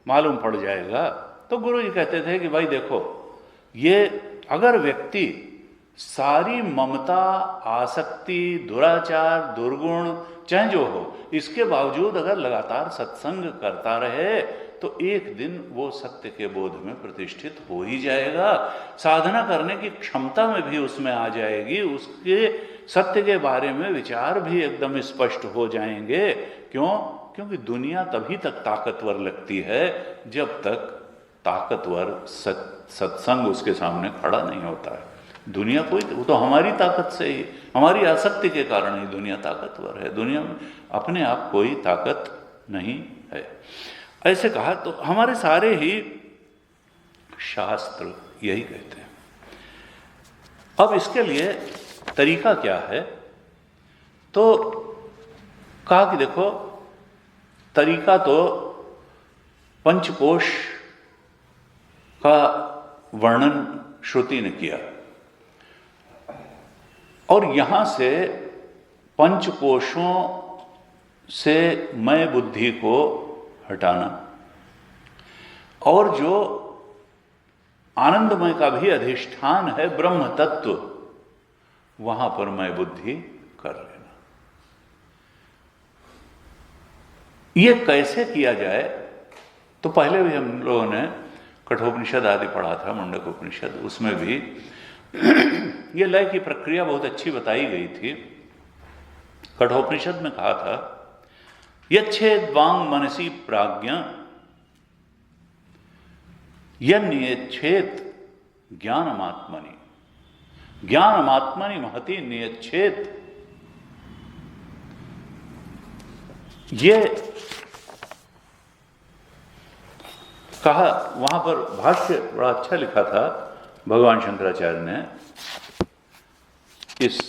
मालूम पड़ जाएगा। तो गुरु जी कहते थे कि भाई देखो, ये अगर व्यक्ति सारी ममता, आसक्ति, दुराचार, दुर्गुण चाहे जो हो, इसके बावजूद अगर लगातार सत्संग करता रहे, तो एक दिन वो सत्य के बोध में प्रतिष्ठित हो ही जाएगा। साधना करने की क्षमता में भी उसमें आ जाएगी, उसके सत्य के बारे में विचार भी एकदम स्पष्ट हो जाएंगे। क्यों? क्योंकि दुनिया तभी तक ताकतवर लगती है जब तक ताकतवर सत्संग उसके सामने खड़ा नहीं होता है। दुनिया कोई, वो तो हमारी ताकत से ही, हमारी आसक्ति के कारण ही दुनिया ताकतवर है। दुनिया में अपने आप कोई ताकत नहीं है। ऐसे कहा तो हमारे सारे ही शास्त्र यही कहते हैं। अब इसके लिए तरीका क्या है? तो कहा कि देखो, तरीका तो पंचकोश का वर्णन श्रुति ने किया, और यहां से पंचकोशों से मैं बुद्धि को हटाना, और जो आनंदमय का भी अधिष्ठान है ब्रह्म तत्व, वहां पर मैं बुद्धि कर लेना। ये कैसे किया जाए? तो पहले भी हम लोगों ने कठोपनिषद आदि पढ़ा था, मुंडक उपनिषद, उसमें भी ये लय की प्रक्रिया बहुत अच्छी बताई गई थी। कठोपनिषद में कहा था, यच्छेद वांग मनसी प्राज्ञा यन्नियच्छेद ज्ञानमात्मनि, ज्ञानमात्मनि महति नियच्छेद ये कहा, वहां पर भाष्य बड़ा अच्छा लिखा था भगवान शंकराचार्य ने इस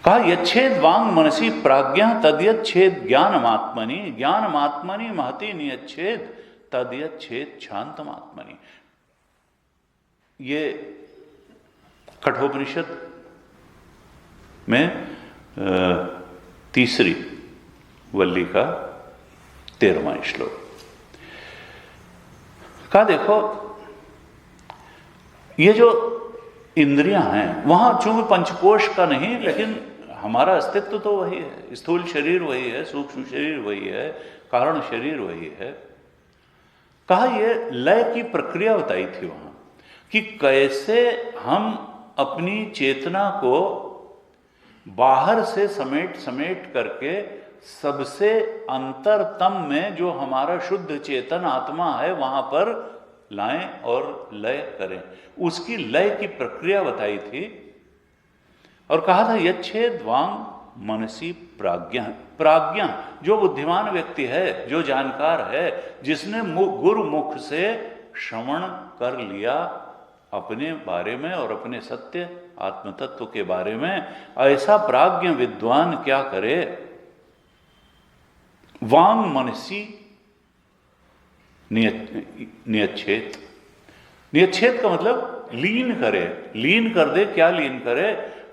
कहा, यच्छेद वांग मनसी प्राज्ञा तद्यच्छेद ज्ञानमात्मनि, ज्ञानमात्मनि महति नियच्छेद तद्यच्छेद शांतमात्मनि। ये कठोपनिषद में तीसरी वल्ली का 13वां श्लोक का देखो, ये जो इंद्रियां हैं वहां चूंकि पंचकोश का नहीं, लेकिन हमारा अस्तित्व तो वही है, स्थूल शरीर वही है, सूक्ष्म शरीर वही है, कारण शरीर वही है। कहा ये लय की प्रक्रिया बताई थी वहां कि कैसे हम अपनी चेतना को बाहर से समेट समेट करके सबसे अंतरतम में जो हमारा शुद्ध चेतन आत्मा है वहां पर लाएं और लय करें। उसकी लय की प्रक्रिया बताई थी और कहा था यच्छेद वांग मनसी प्राज्ञा। प्राज्ञा जो बुद्धिमान व्यक्ति है, जो जानकार है, जिसने गुरु मुख से श्रवण कर लिया अपने बारे में और अपने सत्य आत्म तत्व के बारे में, ऐसा प्राज्ञ विद्वान क्या करे, वांग मनसी नियच्छेद। नियच्छेद का मतलब लीन करे, लीन कर दे। क्या लीन करे?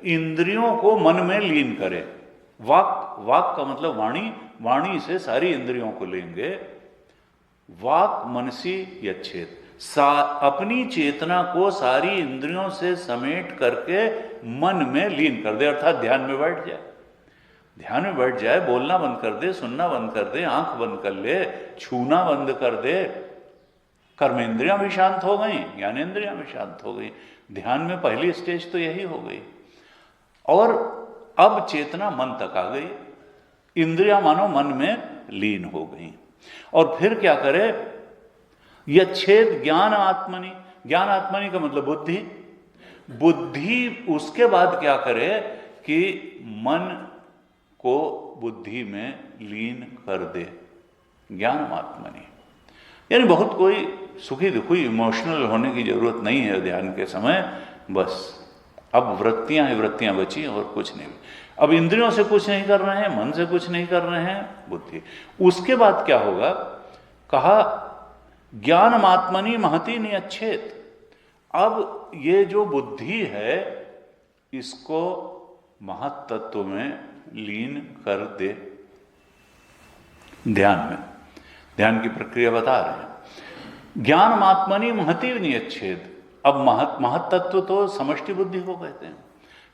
इंद्रियों को मन में लीन करे। वाक, वाक का मतलब वाणी, वाणी से सारी इंद्रियों को लेंगे। वाक मनसी यच्छेद, अपनी चेतना को सारी इंद्रियों से समेट करके मन में लीन कर दे, अर्थात ध्यान में बैठ जाए। ध्यान में बैठ जाए, बोलना बंद कर दे, सुनना बंद कर दे, आंख बंद कर ले, छूना बंद कर दे। कर्मेंद्रियां भी शांत हो गई, ज्ञानेंद्रियां भी शांत हो गई। ध्यान में पहली स्टेज तो यही हो गई। और अब चेतना मन तक आ गई, इंद्रियां मानो मन में लीन हो गई। और फिर क्या करे? यच्छेद ज्ञान आत्मनि। ज्ञान आत्मनि का मतलब बुद्धि। बुद्धि उसके बाद क्या करे कि मन को बुद्धि में लीन कर दे, ज्ञान आत्मनि। यानी बहुत कोई सुखी दुखी इमोशनल होने की जरूरत नहीं है ध्यान के समय। बस अब वृत्तियां ही वृत्तियां बची और कुछ नहीं। अब इंद्रियों से कुछ नहीं कर रहे हैं, मन से कुछ नहीं कर रहे हैं, बुद्धि। उसके बाद क्या होगा? कहा ज्ञान आत्मनि महति नियच्छेद। अब ये जो बुद्धि है इसको महत्तत्व में लीन कर दे। ध्यान में, ध्यान की प्रक्रिया बता रहे हैं। ज्ञान आत्मनि महति नियच्छेद। अब महत्तत्व तो समष्टि बुद्धि को कहते हैं,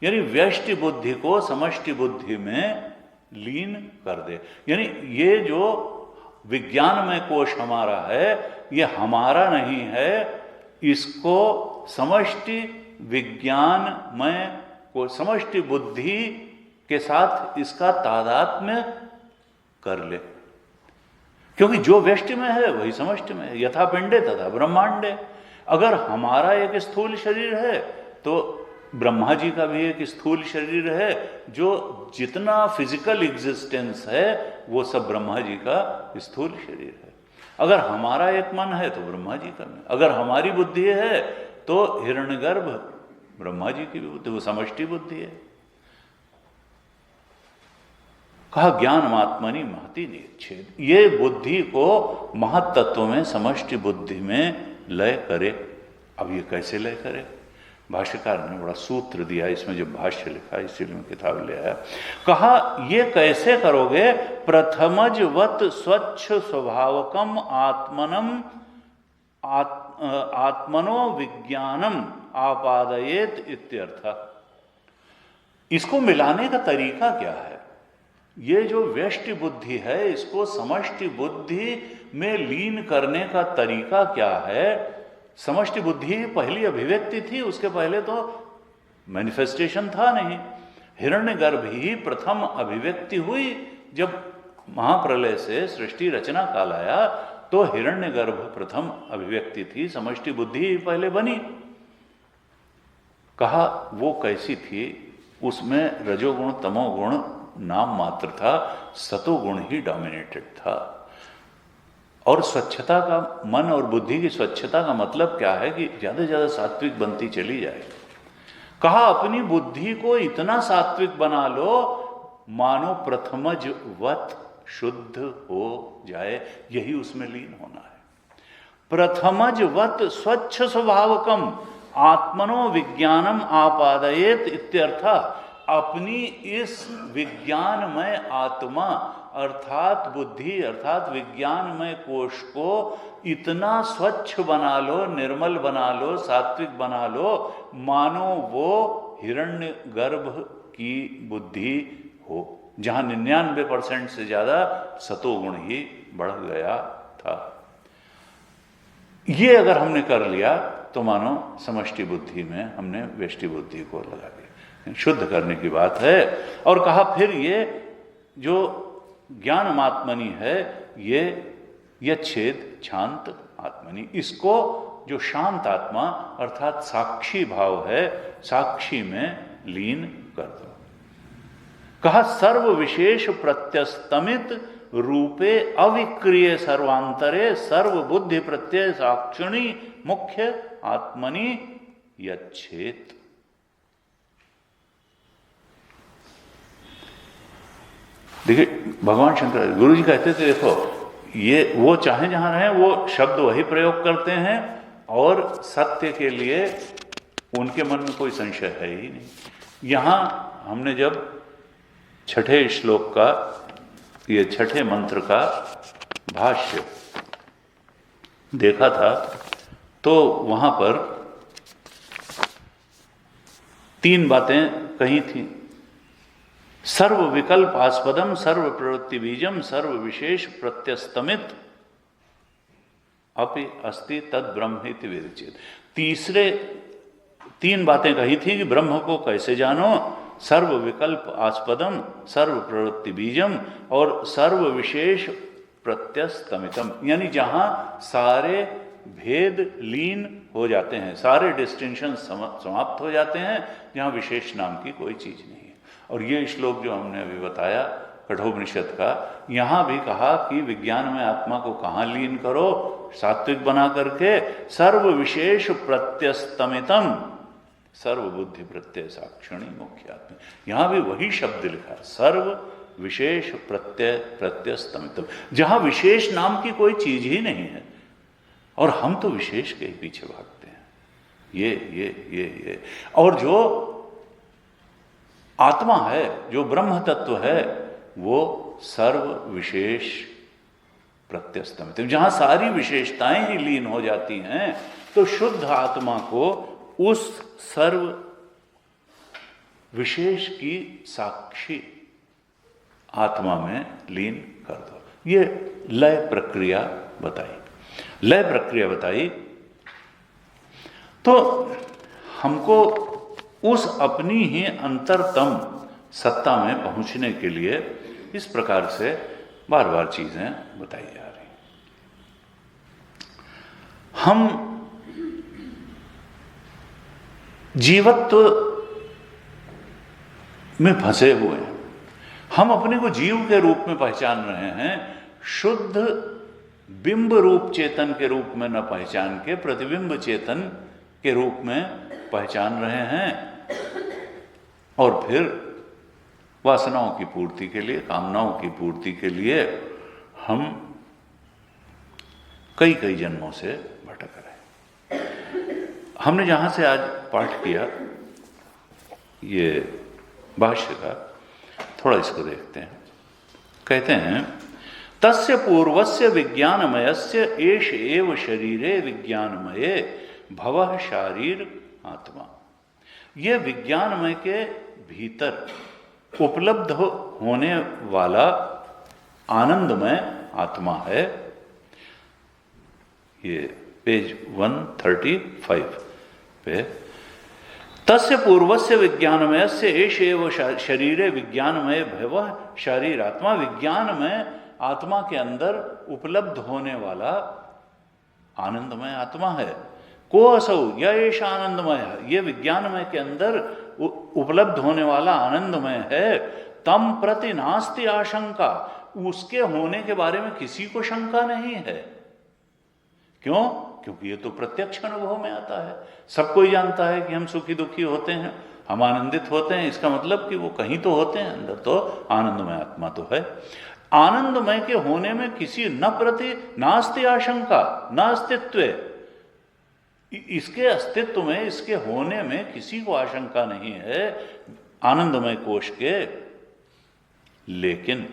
यानी व्यष्टि बुद्धि को समष्टि बुद्धि में लीन कर दे। यानी ये जो विज्ञानमय कोश हमारा है, ये हमारा नहीं है, इसको समष्टि विज्ञानमय को, समष्टि बुद्धि के साथ इसका तादात्म्य कर ले। क्योंकि जो व्यष्टि में है वही समष्टि में है, यथा पिंडे तथा ब्रह्मांडे। अगर हमारा एक स्थूल शरीर है तो ब्रह्मा जी का भी एक स्थूल शरीर है। जो जितना फिजिकल एग्जिस्टेंस है वो सब ब्रह्मा जी का स्थूल शरीर है। अगर हमारा एक मन है तो ब्रह्मा जी का मन, अगर हमारी बुद्धि है तो हिरण्यगर्भ ब्रह्मा जी की भी बुद्धि, वो समष्टि बुद्धि है। कहा ज्ञान आत्मनि महति नियच्छेद। ये बुद्धि को महत्तत्व में, समष्टि बुद्धि में लय करे। अब ये कैसे लय करे? भाष्यकार ने बड़ा सूत्र दिया इसमें, जो भाष्य लिखा इसीलिए मैं किताब ले आया। कहा ये कैसे करोगे? प्रथमजवत स्वच्छ स्वभावकम आत्मनम आत्मनो विज्ञानम आपादयेत इत्यर्थ। इसको मिलाने का तरीका क्या है? ये जो व्यष्टि बुद्धि है इसको समष्टि बुद्धि में लीन करने का तरीका क्या है? समष्टि बुद्धि पहली अभिव्यक्ति थी, उसके पहले तो मैनिफेस्टेशन था नहीं। हिरण्यगर्भ ही प्रथम अभिव्यक्ति हुई। जब महाप्रलय से सृष्टि रचना काल आया तो हिरण्यगर्भ प्रथम अभिव्यक्ति थी, समष्टि बुद्धि ही पहले बनी। कहा वो कैसी थी, उसमें रजोगुण तमोगुण नाम मात्र था, सतोगुण ही डोमिनेटेड था। और स्वच्छता का, मन और बुद्धि की स्वच्छता का मतलब क्या है कि ज्यादा से ज्यादा सात्विक बनती चली जाए। कहा अपनी बुद्धि को इतना सात्विक बना लो मानो प्रथमज वत शुद्ध हो जाए, यही उसमें लीन होना है। प्रथमज वत स्वच्छ स्वभावकम आत्मनो विज्ञानम आपादयेत इत्यर्थ। अपनी इस विज्ञानमय आत्मा अर्थात बुद्धि अर्थात विज्ञानमय कोश को इतना स्वच्छ बना लो, निर्मल बना लो, सात्विक बना लो, मानो वो हिरण्य गर्भ की बुद्धि हो, जहां 99% से ज्यादा सतोगुण ही बढ़ गया था। ये अगर हमने कर लिया तो मानो समष्टि बुद्धि में हमने व्यष्टि बुद्धि को लगा दिया, शुद्ध करने की बात है। और कहा फिर ये जो ज्ञानमात्मनि है, ये यच्छेद शांत आत्मनि, इसको जो शांत आत्मा अर्थात साक्षी भाव है, साक्षी में लीन कर दो। कहा सर्व विशेष प्रत्यस्तमित रूपे अविक्रिय सर्वांतरे सर्व बुद्धि प्रत्यय साक्षिणी मुख्य आत्मनि यच्छेत। देखिए भगवान शंकर गुरु जी कहते थे, देखो ये वो चाहे जहां रहे वो शब्द वही प्रयोग करते हैं और सत्य के लिए उनके मन में कोई संशय है ही नहीं। यहां हमने जब छठे श्लोक का, ये छठे मंत्र का भाष्य देखा था तो वहां पर 3 बातें कही थी। सर्व विकल्प आस्पदम सर्व प्रवृत्ति बीजम सर्व विशेष प्रत्यस्तमित अपि अस्ति तद ब्रह्मेति विरचित। तीसरे 3 बातें कही थी कि ब्रह्म को कैसे जानो, सर्व विकल्प आस्पदम सर्व प्रवृत्ति बीजम और सर्व विशेष प्रत्यस्तमितम, यानी जहां सारे भेद लीन हो जाते हैं, सारे डिस्टिंक्शन समाप्त हो जाते हैं, जहां विशेष नाम की कोई चीज नहीं है। और ये श्लोक जो हमने अभी बताया कठोपनिषद का, यहां भी कहा कि विज्ञान में आत्मा को कहां लीन करो, सात्विक बना करके, सर्व विशेष प्रत्यस्तमितम सर्व बुद्धि प्रत्यय साक्षिणी मुख्य आत्मा। यहां भी वही शब्द लिखा है, सर्व विशेष प्रत्यस्तमितम, जहां विशेष नाम की कोई चीज ही नहीं है और हम तो विशेष के ही पीछे भागते हैं। ये और जो आत्मा है, जो ब्रह्म तत्व है, वो सर्व विशेष प्रत्यस्तमित, जहां सारी विशेषताएं ही लीन हो जाती हैं, तो शुद्ध आत्मा को उस सर्व विशेष की साक्षी आत्मा में लीन कर दो। ये लय प्रक्रिया बताई। लय प्रक्रिया बताई तो हमको उस अपनी ही अंतरतम सत्ता में पहुंचने के लिए इस प्रकार से बार बार चीजें बताई जा रही। हम जीवत्व में फंसे हुए हैं, हम अपने को जीव के रूप में पहचान रहे हैं, शुद्ध बिंब रूप चेतन के रूप में न पहचान के प्रतिबिंब चेतन के रूप में पहचान रहे हैं। और फिर वासनाओं की पूर्ति के लिए, कामनाओं की पूर्ति के लिए हम कई कई जन्मों से भटक रहे हैं। हमने जहां से आज पाठ किया ये भाष्य का, थोड़ा इसको देखते हैं। कहते हैं तस्य पूर्वस्य विज्ञानमयस्य एष एव शरीरे विज्ञानमये भवः शारीर आत्मा। ये विज्ञानमय के भीतर उपलब्ध होने वाला आनंदमय आत्मा है। ये पेज 135 पे तस्य पूर्वस्य विज्ञानमयस्य एष एव शरीरे विज्ञानमय भवः शारीर आत्मा। विज्ञानमय आत्मा के अंदर उपलब्ध होने वाला आनंदमय आत्मा है। को असौ या एष आनंदमय, ये विज्ञानमय के अंदर उपलब्ध होने वाला आनंदमय है। तम प्रति नास्ति आशंका, उसके होने के बारे में किसी को शंका नहीं है। क्यों? क्योंकि ये तो प्रत्यक्ष अनुभव में आता है। सब कोई जानता है कि हम सुखी दुखी होते हैं, हम आनंदित होते हैं, इसका मतलब कि वो कहीं तो होते हैं, अंदर तो आनंदमय आत्मा तो है। आनंदमय के होने में किसी न प्रति नास्ति आशंका न अस्तित्व, इसके अस्तित्व में, इसके होने में किसी को आशंका नहीं है आनंदमय कोश के। लेकिन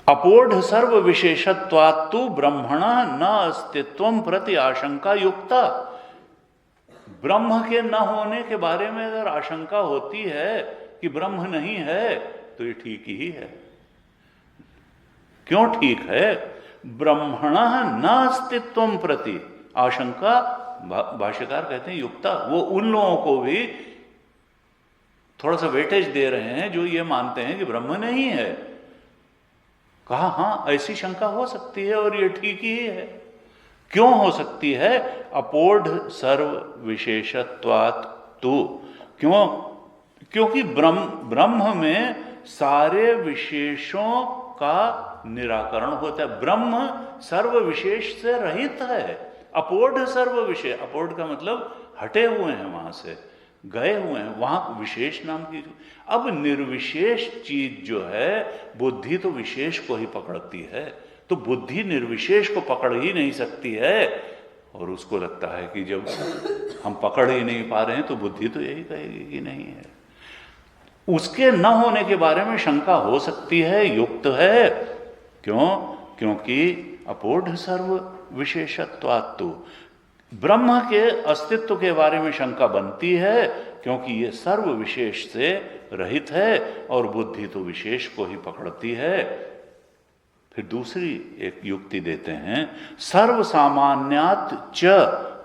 अपोढ़ सर्व विशेषत्वात्तु ब्रह्मण न अस्तित्वम प्रति आशंका युक्ता, ब्रह्म के न होने के बारे में अगर आशंका होती है कि ब्रह्म नहीं है, तो ये ठीक ही है। क्यों ठीक है? ब्रह्मण न अस्तित्वम प्रति आशंका, भाष्यकार कहते हैं युक्ता, वो उन लोगों को भी थोड़ा सा वेटेज दे रहे हैं जो ये मानते हैं कि ब्रह्म नहीं है। कहा हां, ऐसी शंका हो सकती है और ये ठीक ही है। क्यों हो सकती है? अपोढ़ सर्व विशेषत्वात् तु, क्यों? क्योंकि ब्रह्म में सारे विशेषों का निराकरण होता है। ब्रह्म सर्व विशेष से रहित है। अपोढ़ सर्व विशेष, अपोढ़ का मतलब हटे हुए हैं, वहां से गए हुए हैं, वहां विशेष नाम की। अब निर्विशेष चीज जो है, बुद्धि तो विशेष को ही पकड़ती है, तो बुद्धि निर्विशेष को पकड़ ही नहीं सकती है। और उसको लगता है कि जब हम पकड़ ही नहीं पा रहे हैं तो बुद्धि तो यही कहेगी कि नहीं है। उसके न होने के बारे में शंका हो सकती है, युक्त है। क्यों? क्योंकि अपोढ़ सर्व विशेषत्वात्तु, ब्रह्म के अस्तित्व के बारे में शंका बनती है, क्योंकि ये सर्व विशेष से रहित है और बुद्धि तो विशेष को ही पकड़ती है। फिर दूसरी एक युक्ति देते हैं, सर्व सामान्यात् च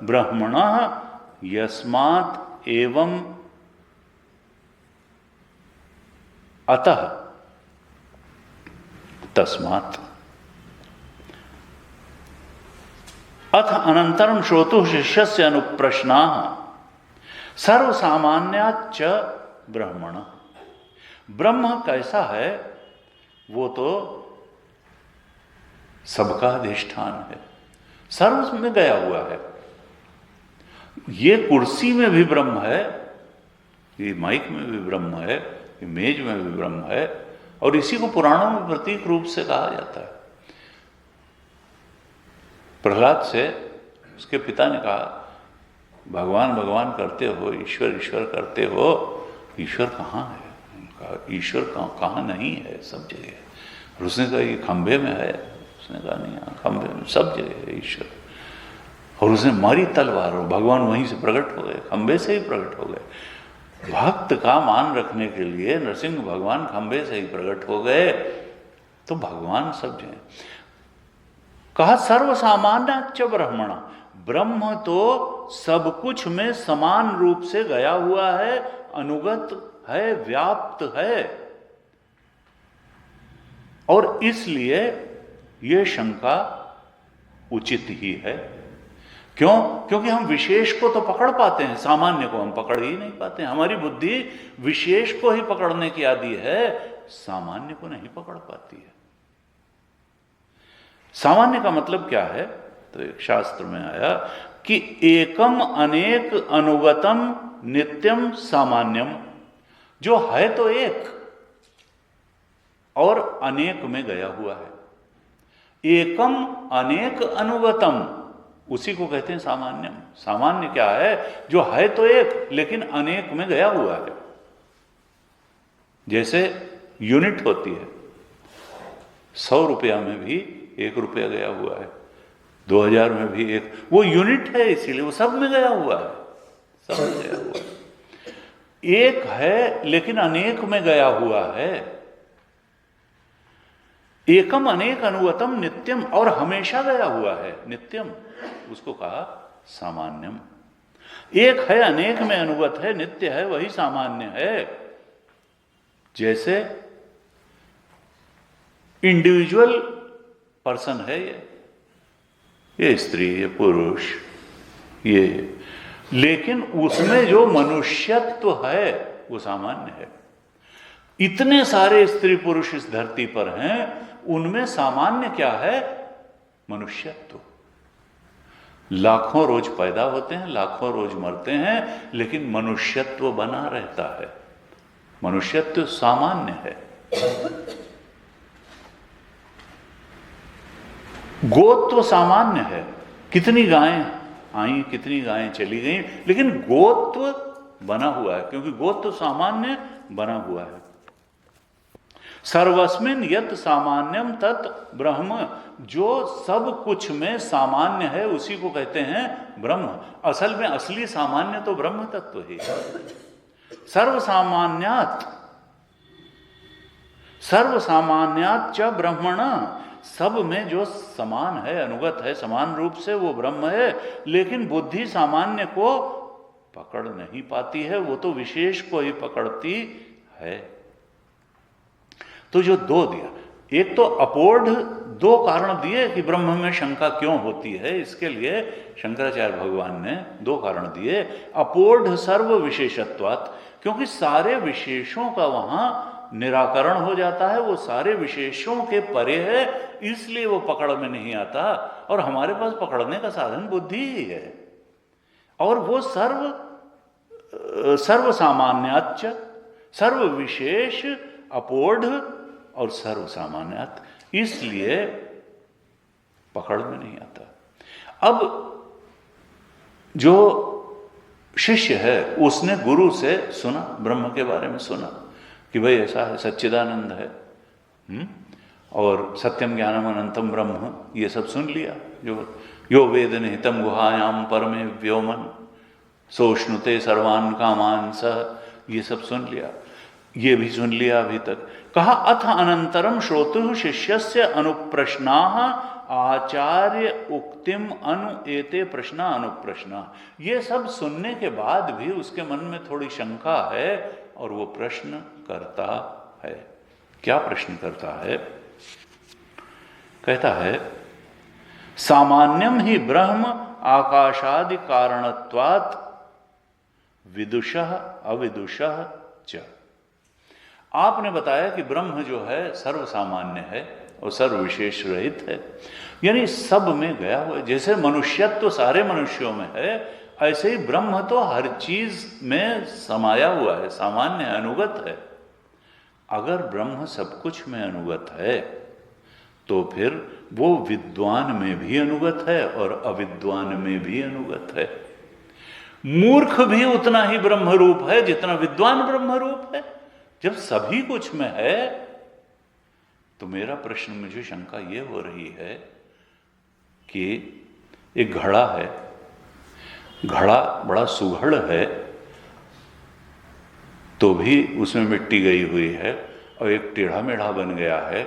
ब्रह्मणः यस्मात् एवं अतः तस्मात्। अथ अनंतरम श्रोतु शिष्यस्य अनुप्रश्नाः सर्व सामान्याच्च ब्रह्मण। ब्रह्म कैसा है? वो तो सबका अधिष्ठान है, सर्व में गया हुआ है। ये कुर्सी में भी ब्रह्म है, ये माइक में भी ब्रह्म है, ये मेज में भी ब्रह्म है, और इसी को पुराणों में प्रतीक रूप से कहा जाता है। प्रहलाद से उसके पिता ने कहा, भगवान भगवान करते हो, ईश्वर ईश्वर करते हो, ईश्वर कहाँ है? कहा ईश्वर कहाँ नहीं है, सब जगह है। और उसने कहा ये खंभे में है, उसने कहा नहीं, हाँ खंभे में, सब जगह है ईश्वर। और उसने मारी तलवार और भगवान वहीं से प्रकट हो गए, खंभे से ही प्रकट हो गए। भक्त का मान रखने के लिए नरसिंह भगवान खंभे से ही प्रकट हो गए, तो भगवान सब जगह। कहा सर्व सामान्याच्च ब्रह्मण, ब्रह्म तो सब कुछ में समान रूप से गया हुआ है, अनुगत है, व्याप्त है। और इसलिए यह शंका उचित ही है। क्यों? क्योंकि हम विशेष को तो पकड़ पाते हैं, सामान्य को हम पकड़ ही नहीं पाते। हमारी बुद्धि विशेष को ही पकड़ने की आदी है, सामान्य को नहीं पकड़ पाती है। सामान्य का मतलब क्या है? तो एक शास्त्र में आया कि एकम अनेक अनुगतम नित्यम सामान्यम, जो है तो एक और अनेक में गया हुआ है। एकम अनेक अनुगतम, उसी को कहते हैं सामान्यम। सामान्य क्या है? जो है तो एक लेकिन अनेक में गया हुआ है। जैसे यूनिट होती है, 100 रुपया में भी 1 रुपया गया हुआ है, 2000 में भी एक, वो यूनिट है, इसीलिए वो सब में गया हुआ है, सब में गया हुआ है। एक है लेकिन अनेक में गया हुआ है। एकम अनेक अनुगतम नित्यम, और हमेशा गया हुआ है, नित्यम, उसको कहा सामान्यम। एक है, अनेक में अनुगत है, नित्य है, वही सामान्य है। जैसे इंडिविजुअल पर्सन है ये, ये स्त्री, ये पुरुष, ये, लेकिन उसमें जो मनुष्यत्व है वो सामान्य है। इतने सारे स्त्री पुरुष इस धरती पर हैं, उनमें सामान्य क्या है? मनुष्यत्व। लाखों रोज पैदा होते हैं, लाखों रोज मरते हैं, लेकिन मनुष्यत्व बना रहता है। मनुष्यत्व सामान्य है। गोत्व सामान्य है। कितनी गायें आई, कितनी गायें चली गई, लेकिन गोत्व बना हुआ है, क्योंकि गोत्व सामान्य बना हुआ है। सर्वस्मिन यत् सामान्यम तत् ब्रह्म, जो सब कुछ में सामान्य है उसी को कहते हैं ब्रह्म। असल में असली सामान्य तो ब्रह्म तत्व ही है। सर्वसामान्यात च ब्रह्मण, सब में जो समान है, अनुगत है, समान रूप से वो ब्रह्म है, लेकिन बुद्धि सामान्य को पकड़ नहीं पाती है, वो तो विशेष को ही पकड़ती है। तो जो दो दिया, एक तो अपोढ़, दो कारण दिए कि ब्रह्म में शंका क्यों होती है, इसके लिए शंकराचार्य भगवान ने दो कारण दिए। अपोढ़ सर्व विशेषत्वात्, क्योंकि सारे विशेषों का वहां निराकरण हो जाता है, वो सारे विशेषों के परे है, इसलिए वो पकड़ में नहीं आता। और हमारे पास पकड़ने का साधन बुद्धि ही है, और वो सर्व सामान्याच, सर्व विशेष, अपोढ़ और सर्व सामान्यात, इसलिए पकड़ में नहीं आता। अब जो शिष्य है उसने गुरु से सुना, ब्रह्म के बारे में सुना कि भाई ऐसा है, सच्चिदानंद है, और सत्यम ज्ञानम अनंतम ब्रह्म, ये सब सुन लिया। यो वेद निहितम गुहायाम परमे व्योमन सोष्णुते सर्वान कामान सह, ये सब सुन लिया। ये भी सुन लिया अभी तक। कहा अथ अनंतरम श्रोतु शिष्यस्य अनुप्रश्नाः आचार्य उक्तिम अनु एते प्रश्ना अनुप्रश्ना। ये सब सुनने के बाद भी उसके मन में थोड़ी शंका है और वो प्रश्न करता है। क्या प्रश्न करता है? कहता है सामान्यम ही ब्रह्म आकाशादि कारणत्वात् विदुषः अविदुषः च। आपने बताया कि ब्रह्म जो है सर्व सामान्य है और सर्व विशेष रहित है, यानी सब में गया हुआ है। जैसे मनुष्यत्व तो सारे मनुष्यों में है, ऐसे ही ब्रह्म तो हर चीज में समाया हुआ है, सामान्य है, अनुगत है। अगर ब्रह्म सब कुछ में अनुगत है तो फिर वो विद्वान में भी अनुगत है और अविद्वान में भी अनुगत है। मूर्ख भी उतना ही ब्रह्म रूप है जितना विद्वान ब्रह्म रूप है। जब सभी कुछ में है तो मेरा प्रश्न, मुझे शंका ये हो रही है कि एक घड़ा है, घड़ा बड़ा सुघड़ है तो भी उसमें मिट्टी गई हुई है, और एक टेढ़ा मेढ़ा बन गया है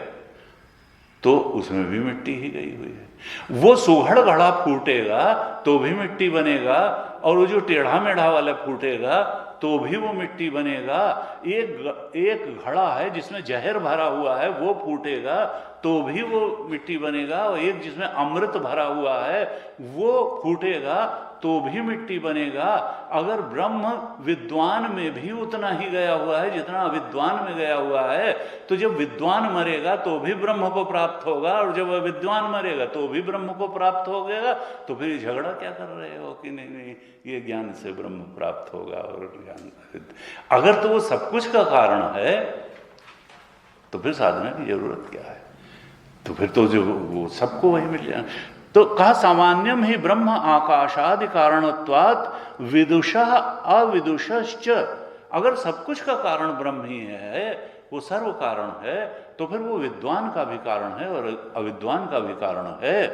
तो उसमें भी मिट्टी ही गई हुई है। वो सुघड़ घड़ा फूटेगा तो भी मिट्टी बनेगा, और वो जो टेढ़ा मेढ़ा वाला फूटेगा तो भी वो मिट्टी बनेगा। एक घड़ा है जिसमें जहर भरा हुआ है, वो फूटेगा तो भी वो मिट्टी बनेगा, और एक जिसमें अमृत भरा हुआ है वो फूटेगा तो भी मिट्टी बनेगा। अगर ब्रह्म विद्वान में भी उतना ही गया हुआ है जितना अविद्वान में गया हुआ है, तो जब विद्वान मरेगा तो भी ब्रह्म को प्राप्त होगा, और जब अविद्वान मरेगा तो भी ब्रह्म को प्राप्त हो गएगा। तो फिर झगड़ा क्या कर रहे हो कि नहीं ये ज्ञान से ब्रह्म प्राप्त होगा और ज्ञान, अगर तो वो सब कुछ का कारण है तो फिर साधना की जरूरत क्या है? तो फिर तो जो वो सबको वही मिल जाए। तो कहा सामान्यम ही ब्रह्म आकाशादि कारणत्वात् विदुषः अविदुषश्च। अगर सब कुछ का कारण ब्रह्म ही है, वो सर्व कारण है, तो फिर वो विद्वान का भी कारण है और अविद्वान का भी कारण है।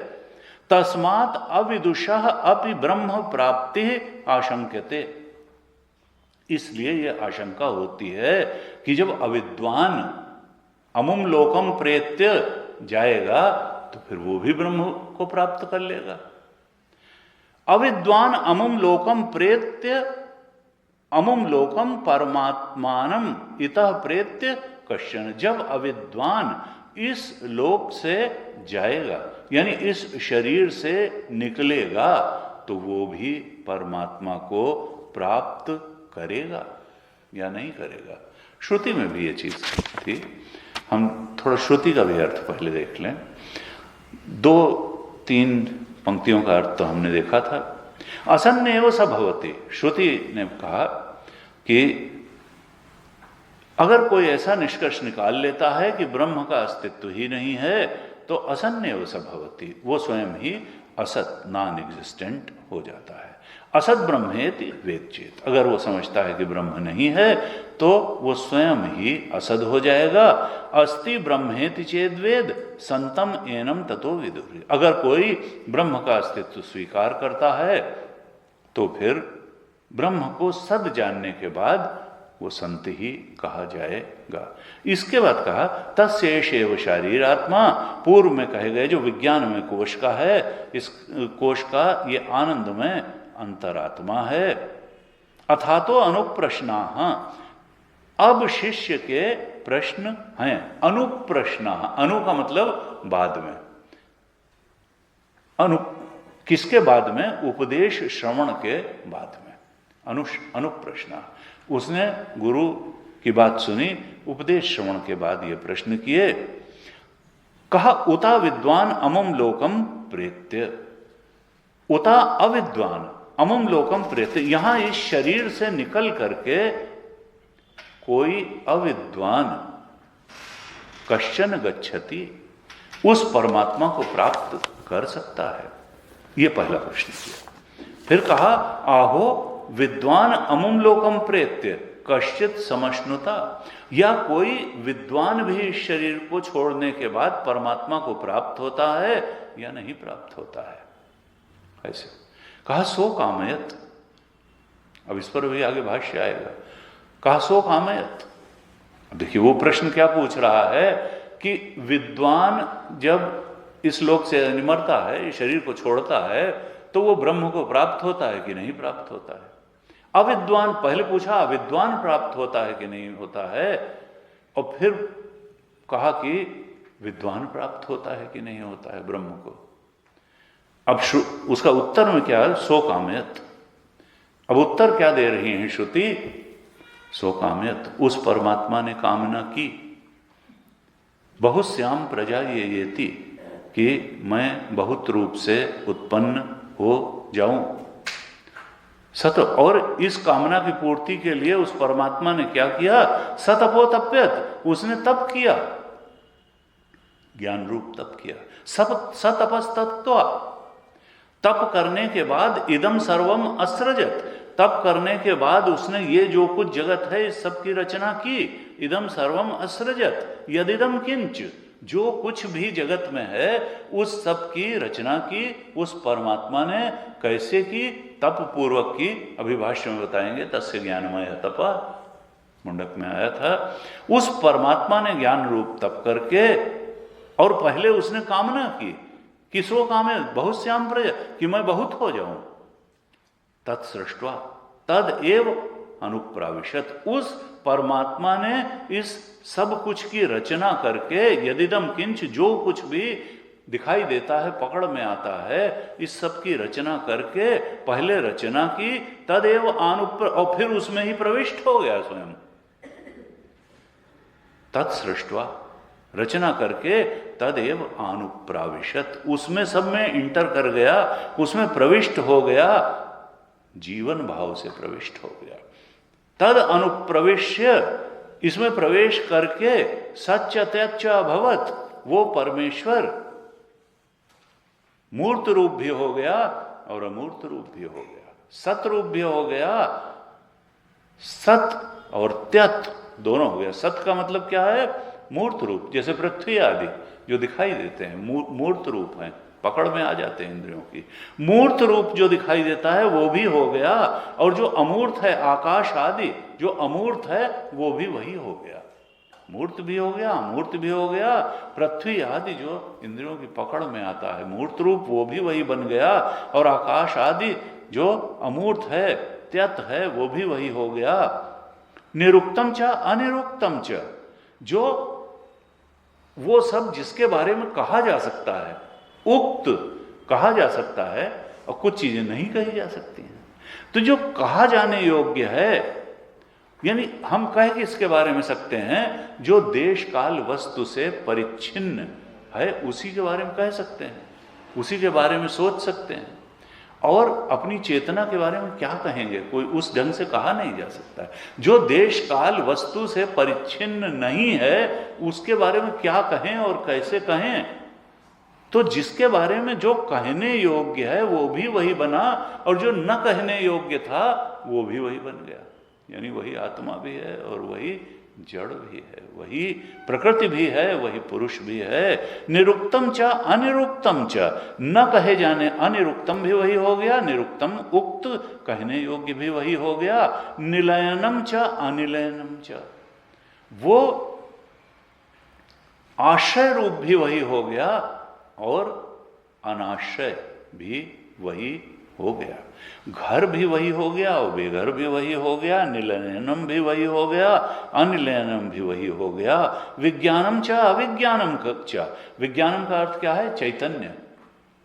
तस्मात् अविदुषः अपि ब्रह्म प्राप्ति आशंक्यते। इसलिए यह आशंका होती है कि जब अविद्वान अमुम लोकम प्रेत्य जाएगा तो फिर वो भी ब्रह्म को प्राप्त कर लेगा। अविद्वान अमुम लोकम प्रेत्य अमुम लोकम परमात्मानम इतः प्रेत्य कश्चन। जब अविद्वान इस लोक से जाएगा, यानी इस शरीर से निकलेगा तो वो भी परमात्मा को प्राप्त करेगा या नहीं करेगा। श्रुति में भी ये चीज थी। हम थोड़ा श्रुति का भी अर्थ पहले देख लें। 2-3 पंक्तियों का अर्थ तो हमने देखा था। असन्नेव स भवति, श्रुति ने कहा कि अगर कोई ऐसा निष्कर्ष निकाल लेता है कि ब्रह्म का अस्तित्व ही नहीं है तो असन्नेव स भवति, वो स्वयं ही असत, नॉन एग्जिस्टेंट हो जाता है। असत ब्रह्मेति वेद चेत, अगर वो समझता है कि ब्रह्म नहीं है तो वो स्वयं ही असद हो जाएगा। अस्ति ब्रह्मेति चेद वेद संतम एनम ततो विदुर्हि, अगर कोई ब्रह्म का अस्तित्व स्वीकार करता है तो फिर ब्रह्म को सद जानने के बाद वो संत ही कहा जाएगा। इसके बाद कहा तस्येष एव शारीर आत्मा, पूर्व में कहे गए जो विज्ञान में कोश का है, इस कोश का ये आनंद में अंतरात्मा है। अथा तो अनुप्रश्ना, अब शिष्य के प्रश्न हैं। अनुप्रश्ना, अनु का मतलब बाद में, किसके बाद में? उपदेश श्रवण के बाद में। अनुप्रश्ना, उसने गुरु की बात सुनी, उपदेश श्रवण के बाद ये प्रश्न किए। कहा उता विद्वान अमम लोकम प्रेत्य, उता अविद्वान अमम लोकम प्रेत्य, यहां इस शरीर से निकल करके कोई अविद्वान कश्चन गच्छति, उस परमात्मा को प्राप्त कर सकता है? ये पहला प्रश्न किया। फिर कहा आहो विद्वान अमुम लोकम प्रेत्य कश्चित समश्नुता, या कोई विद्वान भी इस शरीर को छोड़ने के बाद परमात्मा को प्राप्त होता है या नहीं प्राप्त होता है? ऐसे कहा सो कामयत, अब इस पर भी आगे भाष्य आएगा। कहा सो कामयत, देखिए वो प्रश्न क्या पूछ रहा है कि विद्वान जब इस लोक से निमरता है, इस शरीर को छोड़ता है, तो वो ब्रह्म को प्राप्त होता है कि नहीं प्राप्त होता है? अविद्वान, पहले पूछा अविद्वान प्राप्त होता है कि नहीं होता है, और फिर कहा कि विद्वान प्राप्त होता है कि नहीं होता है ब्रह्म को। अब उसका उत्तर में क्या है? सो कामयत। अब उत्तर क्या दे रही है श्रुति? सो कामयत, उस परमात्मा ने कामना की। बहुश्याम प्रजा ये थी कि मैं बहुत रूप से उत्पन्न हो जाऊं। सत, और इस कामना की पूर्ति के लिए उस परमात्मा ने क्या किया? सतपो तप्यत, उसने तप किया, ज्ञान रूप तप किया। सतपस्तत्वा, तप करने के बाद इदम सर्वम असृजत, तप करने के बाद उसने ये जो कुछ जगत है इस सब की रचना की। इदम सर्वम असृजत यदिदम किंच, जो कुछ भी जगत में है उस सब की रचना की उस परमात्मा ने कैसे की? तप पूर्वक की। अभी भाष्य में बताएंगे तस्य ज्ञानमय तप, मुंडक में आया था। उस परमात्मा ने ज्ञान रूप तप करके, और पहले उसने कामना की, किसो कामे? बहुत श्याम प्रजा, कि मैं बहुत हो जाऊं। तत्सृष्ट्वा तद एव अनुप्राविशत, उस परमात्मा ने इस सब कुछ की रचना करके, यदिदम किंच, जो कुछ भी दिखाई देता है, पकड़ में आता है, इस सब की रचना करके पहले रचना की, तदेव और फिर उसमें ही प्रविष्ट हो गया स्वयं। तत्सृष्ट्वा, रचना करके, तदेव अनुप्राविशत, उसमें सब में इंटर कर गया, उसमें प्रविष्ट हो गया, जीवन भाव से प्रविष्ट हो गया। तद अनुप्रविश्य, इसमें प्रवेश करके सच्च त्यक्ष अभवत, वो परमेश्वर मूर्त रूप भी हो गया और अमूर्त रूप भी हो गया, सत रूप भी हो गया। सत और त्यत दोनों हो गया। सत का मतलब क्या है? मूर्त रूप, जैसे पृथ्वी आदि जो दिखाई देते हैं मूर्त रूप हैं, पकड़ में आ जाते हैं इंद्रियों की। मूर्त रूप जो दिखाई देता है वो भी हो गया, और जो अमूर्त है आकाश आदि जो अमूर्त है वो भी वही हो गया। मूर्त भी हो गया, अमूर्त भी हो गया। पृथ्वी आदि जो इंद्रियों की पकड़ में आता है मूर्त रूप, वो भी वही बन गया। और आकाश आदि जो अमूर्त है, त्यत है, वो भी वही हो गया। निरुक्तम च अनिरुक्तम च, जो वो सब जिसके बारे में कहा जा सकता है, उक्त कहा जा सकता है और कुछ चीजें नहीं कही जा सकती हैं। तो जो कहा जाने योग्य है, यानी हम कह के इसके बारे में सकते हैं जो देश काल वस्तु से परिच्छिन्न है, उसी के बारे में कह सकते हैं, उसी के बारे में सोच सकते हैं। और अपनी चेतना के बारे में क्या कहेंगे, कोई उस ढंग से कहा नहीं जा सकता। जो देश काल वस्तु से परिच्छिन्न नहीं है उसके बारे में क्या कहें और कैसे कहें। तो जिसके बारे में जो कहने योग्य है वो भी वही बना, और जो न कहने योग्य था वो भी वही बन गया। यानी वही आत्मा भी है और वही जड़ भी है, वही प्रकृति भी है, वही पुरुष भी है। निरुक्तम च अनिरुक्तम च, न कहे जाने अनिरुक्तम भी वही हो गया, निरुक्तम उक्त कहने योग्य भी वही हो गया। निलयनम च अनिलयनम च, वो आश्रय रूप भी वही हो गया और अनाश्रय भी वही हो गया। घर भी वही हो गया और बेघर भी वही हो गया। निलयनम भी वही हो गया, अनिलयनम भी वही हो गया। विज्ञानम च अविज्ञानम च, विज्ञानम का अर्थ क्या है? चैतन्य,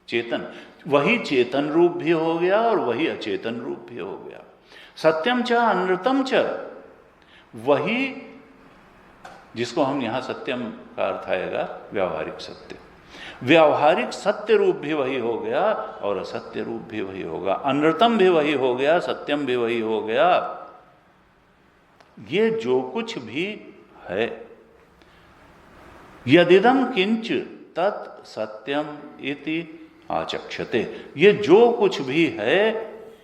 चेतन। वही चेतन रूप भी हो गया और वही अचेतन रूप भी हो गया। सत्यम च अनृतम च, वही जिसको हम यहां सत्यम का अर्थ आएगा व्यावहारिक सत्य, व्यावहारिक सत्य रूप भी वही हो गया और असत्य रूप भी वही होगा। अनृतम भी वही हो गया, सत्यम भी वही हो गया। ये जो कुछ भी है, यदिदम किंच तत् सत्यम इति आचक्षते, ये जो कुछ भी है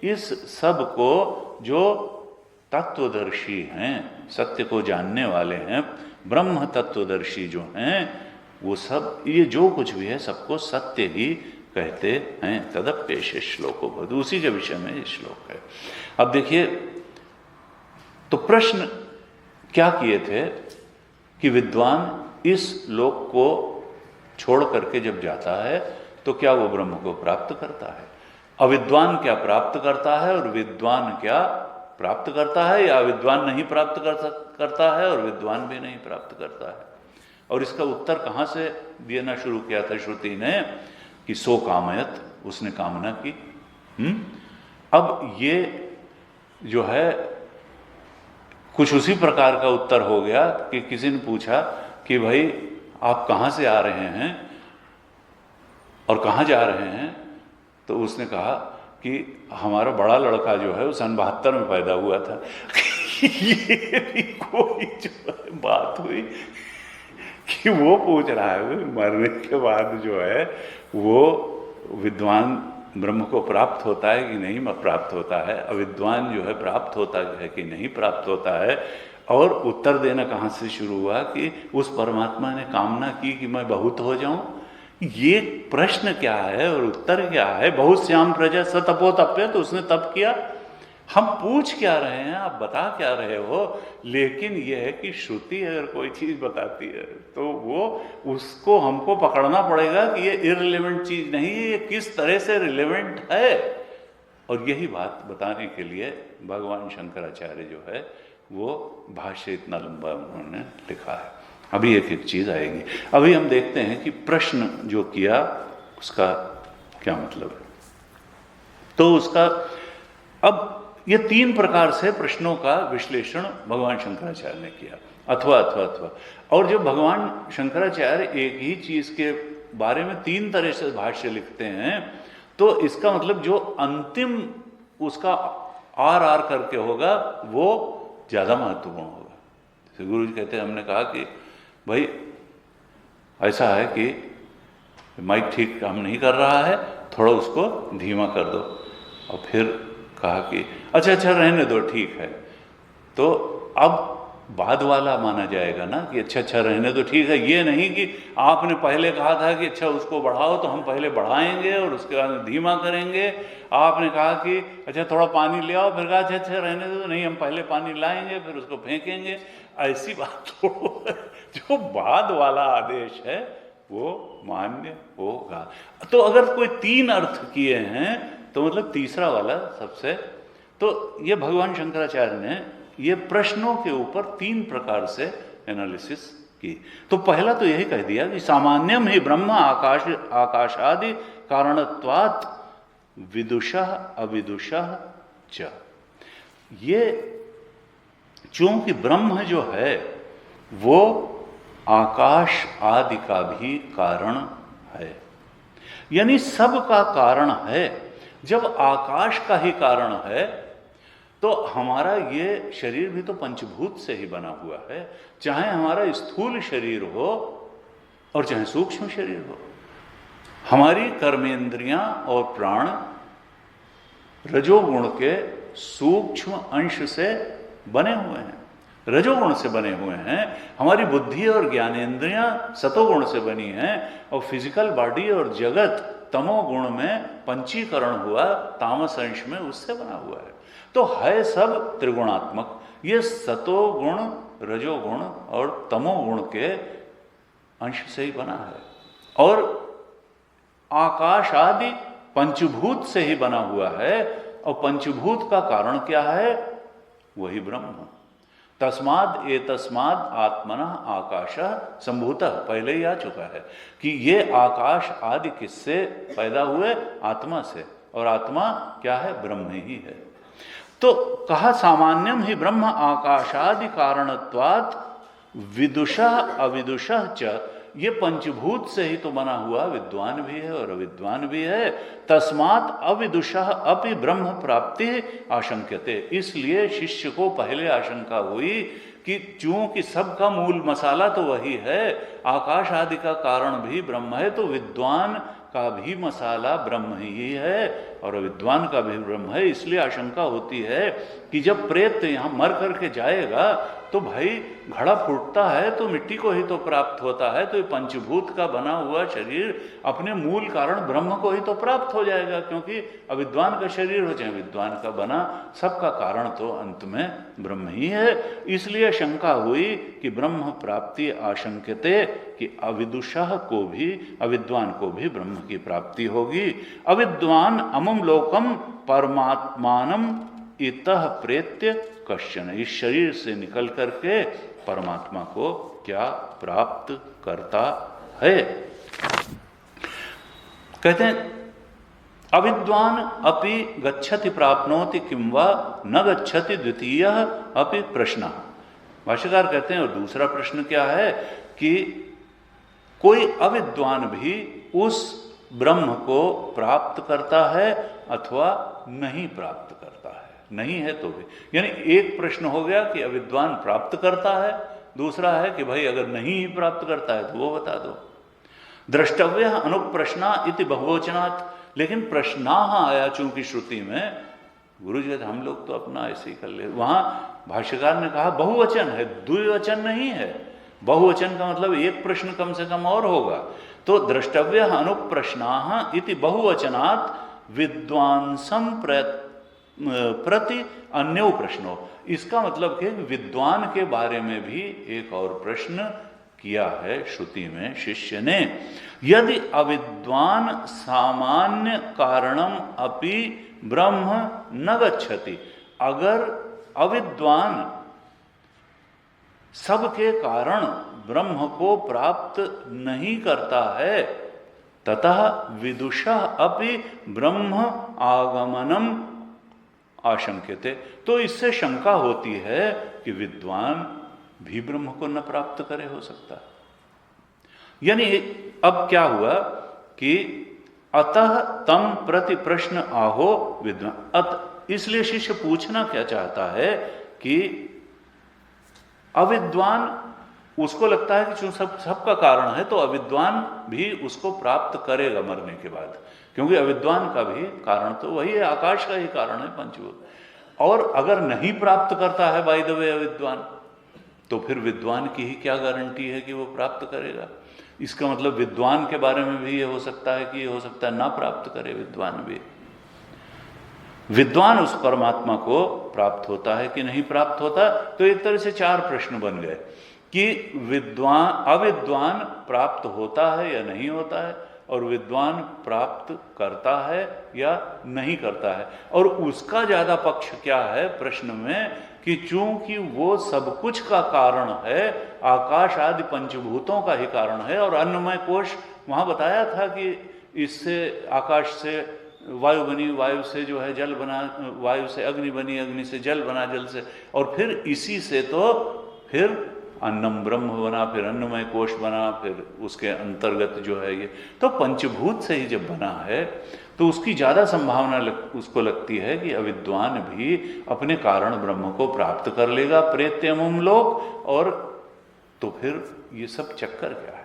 इस सब को जो तत्वदर्शी हैं, सत्य को जानने वाले हैं, ब्रह्म तत्वदर्शी जो हैं, वो सब ये जो कुछ भी है सबको सत्य ही कहते हैं। तदप्येष श्लोको भवति, उसी के विषय में ये श्लोक है। अब देखिए, तो प्रश्न क्या किए थे कि विद्वान इस लोक को छोड़ करके जब जाता है तो क्या वो ब्रह्म को प्राप्त करता है? अविद्वान क्या प्राप्त करता है और विद्वान क्या प्राप्त करता है, या विद्वान नहीं प्राप्त करता है और विद्वान भी नहीं प्राप्त करता है? और इसका उत्तर कहाँ से देना शुरू किया था श्रुति ने कि सो कामयत, उसने कामना की। अब ये जो है कुछ उसी प्रकार का उत्तर हो गया कि किसी ने पूछा कि भाई आप कहाँ से आ रहे हैं और कहाँ जा रहे हैं? तो उसने कहा कि हमारा बड़ा लड़का जो है वो 1972 में पैदा हुआ था। ये भी कोई जो है बात हुई कि वो पूछ रहा है मरने के बाद जो है वो विद्वान ब्रह्म को प्राप्त होता है कि नहीं प्राप्त होता है, अविद्वान जो है प्राप्त होता है कि नहीं प्राप्त होता है। और उत्तर देना कहाँ से शुरू हुआ कि उस परमात्मा ने कामना की कि मैं बहुत हो जाऊं। ये प्रश्न क्या है और उत्तर क्या है? बहुत श्याम प्रजा सतपो तप्य, तो उसने तप किया। हम पूछ क्या रहे हैं, आप बता क्या रहे हो? लेकिन यह है कि श्रुति अगर कोई चीज बताती है तो वो उसको हमको पकड़ना पड़ेगा कि ये इररिलेवेंट चीज नहीं है, ये किस तरह से रिलेवेंट है। और यही बात बताने के लिए भगवान शंकराचार्य जो है वो भाष्य इतना लंबा उन्होंने लिखा है। अभी एक एक चीज आएगी। अभी हम देखते हैं कि प्रश्न जो किया उसका क्या मतलब है। तो उसका अब ये 3 प्रकार से प्रश्नों का विश्लेषण भगवान शंकराचार्य ने किया, अथवा अथवा अथवा। और जब भगवान शंकराचार्य एक ही चीज के बारे में 3 तरह से भाष्य लिखते हैं तो इसका मतलब जो अंतिम उसका आर करके होगा वो ज्यादा महत्वपूर्ण होगा। जैसे गुरु जी कहते हैं, हमने कहा कि भाई ऐसा है कि माइक ठीक काम नहीं कर रहा है, थोड़ा उसको धीमा कर दो। और फिर कहा कि अच्छा रहने दो, ठीक है। तो अब बाद वाला माना जाएगा ना कि अच्छा रहने दो, ठीक है। ये नहीं कि आपने पहले कहा था कि अच्छा उसको बढ़ाओ तो हम पहले बढ़ाएंगे और उसके बाद धीमा करेंगे। आपने कहा कि अच्छा थोड़ा पानी ले आओ, फिर कहा अच्छा रहने दो, नहीं हम पहले पानी लाएंगे फिर उसको फेंकेंगे। ऐसी बात तो जो बाद वाला आदेश है वो मान्य होगा। तो अगर कोई 3 अर्थ किए हैं तो मतलब तीसरा वाला सबसे। तो ये भगवान शंकराचार्य ने ये प्रश्नों के ऊपर 3 प्रकार से एनालिसिस की। तो पहला तो यही कह दिया कि सामान्यम ही ब्रह्म आकाशादि कारणत्वात् विदुषः अविदुषः च। ये चूंकि ब्रह्म जो है वो आकाश आदि का भी कारण है, यानी सब का कारण है। जब आकाश का ही कारण है तो हमारा ये शरीर भी तो पंचभूत से ही बना हुआ है, चाहे हमारा स्थूल शरीर हो और चाहे सूक्ष्म शरीर हो। हमारी कर्मेंद्रियां और प्राण रजोगुण के सूक्ष्म अंश से बने हुए हैं, रजोगुण से बने हुए हैं। हमारी बुद्धि और ज्ञानेंद्रियां सतोगुण से बनी हैं और फिजिकल बॉडी और जगत तमोगुण में पंचीकरण हुआ, तामस अंश में उससे बना हुआ है। तो है सब त्रिगुणात्मक। ये सतोगुण, रजोगुण और तमोगुण के अंश से ही बना है। और आकाश आदि पंचभूत से ही बना हुआ है, और पंचभूत का कारण क्या है? वही ब्रह्म। तस्माद एतस्माद आत्मनः आकाशः संभूतः, पहले ही आ चुका है कि ये आकाश आदि किससे पैदा हुए? आत्मा से। और आत्मा क्या है? ब्रह्म ही है। तो कहा सामान्यम ही ब्रह्म आकाशादि कारणत्वात् विदुषः अविदुषः च। ये पंचभूत से ही तो बना हुआ विद्वान भी है और अविद्वान भी है। तस्मात् अविदुषः अपि ब्रह्म प्राप्ति आशंक्यते। इसलिए शिष्य को पहले आशंका हुई कि चूंकि सबका मूल मसाला तो वही है, आकाश आदि का कारण भी ब्रह्म है, तो विद्वान का भी मसाला ब्रह्म ही है और अविद्वान का भी ब्रह्म है। इसलिए आशंका होती है कि जब प्रेत यहां मर करके जाएगा तो भाई घड़ा फूटता है तो मिट्टी को ही तो प्राप्त होता है, तो ये पंचभूत का बना हुआ शरीर अपने मूल कारण ब्रह्म को ही तो प्राप्त हो जाएगा, क्योंकि अविद्वान का शरीर हो चाहे विद्वान का बना, सबका कारण तो अंत में ब्रह्म ही है। इसलिए शंका हुई कि ब्रह्म प्राप्ति आशंक्यते, कि अविदुषः को भी, अविद्वान को भी ब्रह्म की प्राप्ति होगी। अविद्वान अमुम लोकम परमात्मानम इतः प्रेत्य कश्चन, इस शरीर से निकल करके परमात्मा को क्या प्राप्त करता है? कहते हैं अविद्वान अपि गच्छति प्राप्नोति किं वा न गच्छति द्वितीयः अपि प्रश्नः। भाष्यकार कहते हैं और दूसरा प्रश्न क्या है कि कोई अविद्वान भी उस ब्रह्म को प्राप्त करता है अथवा नहीं प्राप्त करता है। नहीं है तो भी, यानी एक प्रश्न हो गया कि अविद्वान प्राप्त करता है, दूसरा है कि भाई अगर नहीं ही प्राप्त करता है तो वो बता दो। द्रष्टव्य अनुप्रश्ना इति बहुवचनात्, लेकिन प्रश्नाः आया चूंकि श्रुति में, गुरु जी हम लोग तो अपना ऐसे ही कर ले, वहां भाष्यकार ने कहा बहुवचन है, द्विवचन नहीं है। बहुवचन का मतलब एक प्रश्न कम से कम और होगा। तो द्रष्टव्य अनुप्रश्नाः इति बहुवचनात् विद्वांसम प्रति अन्यो प्रश्नो। इसका मतलब कि विद्वान के बारे में भी एक और प्रश्न किया है श्रुति में शिष्य ने। यदि अविद्वान सामान्य कारणम अपि ब्रह्म न गच्छति, अगर अविद्वान सबके कारण ब्रह्म को प्राप्त नहीं करता है, ततः विदुषः अपि ब्रह्म आगमनम आशंक्यते, तो इससे शंका होती है कि विद्वान भी ब्रह्म को न प्राप्त करे, हो सकता है। यानी अब क्या हुआ कि अतः तम प्रति प्रश्न आहो विद्वान। इसलिए शिष्य पूछना क्या चाहता है कि अविद्वान, उसको लगता है कि सबका कारण है तो अविद्वान भी उसको प्राप्त करेगा मरने के बाद, क्योंकि अविद्वान का भी कारण तो वही है, आकाश का ही कारण है पंचभूत। और अगर नहीं प्राप्त करता है बाय द वे अविद्वान, तो फिर विद्वान की ही क्या गारंटी है कि वो प्राप्त करेगा? इसका मतलब विद्वान के बारे में भी ये हो सकता है कि ये हो सकता है ना प्राप्त करे विद्वान भी। विद्वान उस परमात्मा को प्राप्त होता है कि नहीं प्राप्त होता? तो एक तरह से चार प्रश्न बन गए कि विद्वान अविद्वान प्राप्त होता है या नहीं होता है, और विद्वान प्राप्त करता है या नहीं करता है। और उसका ज़्यादा पक्ष क्या है प्रश्न में कि चूंकि वो सब कुछ का कारण है, आकाश आदि पंचभूतों का ही कारण है, और अन्नमय कोश वहाँ बताया था कि इससे आकाश से वायु बनी, वायु से जो है जल बना, वायु से अग्नि बनी, अग्नि से जल बना, जल से, और फिर इसी से तो फिर अन्नम ब्रह्म बना, फिर अन्नमय कोश बना, फिर उसके अंतर्गत जो है ये तो पंचभूत से ही जब बना है तो उसकी ज़्यादा संभावना उसको लगती है कि अविद्वान भी अपने कारण ब्रह्म को प्राप्त कर लेगा प्रेत्यमुम लोक। और तो फिर ये सब चक्कर क्या है?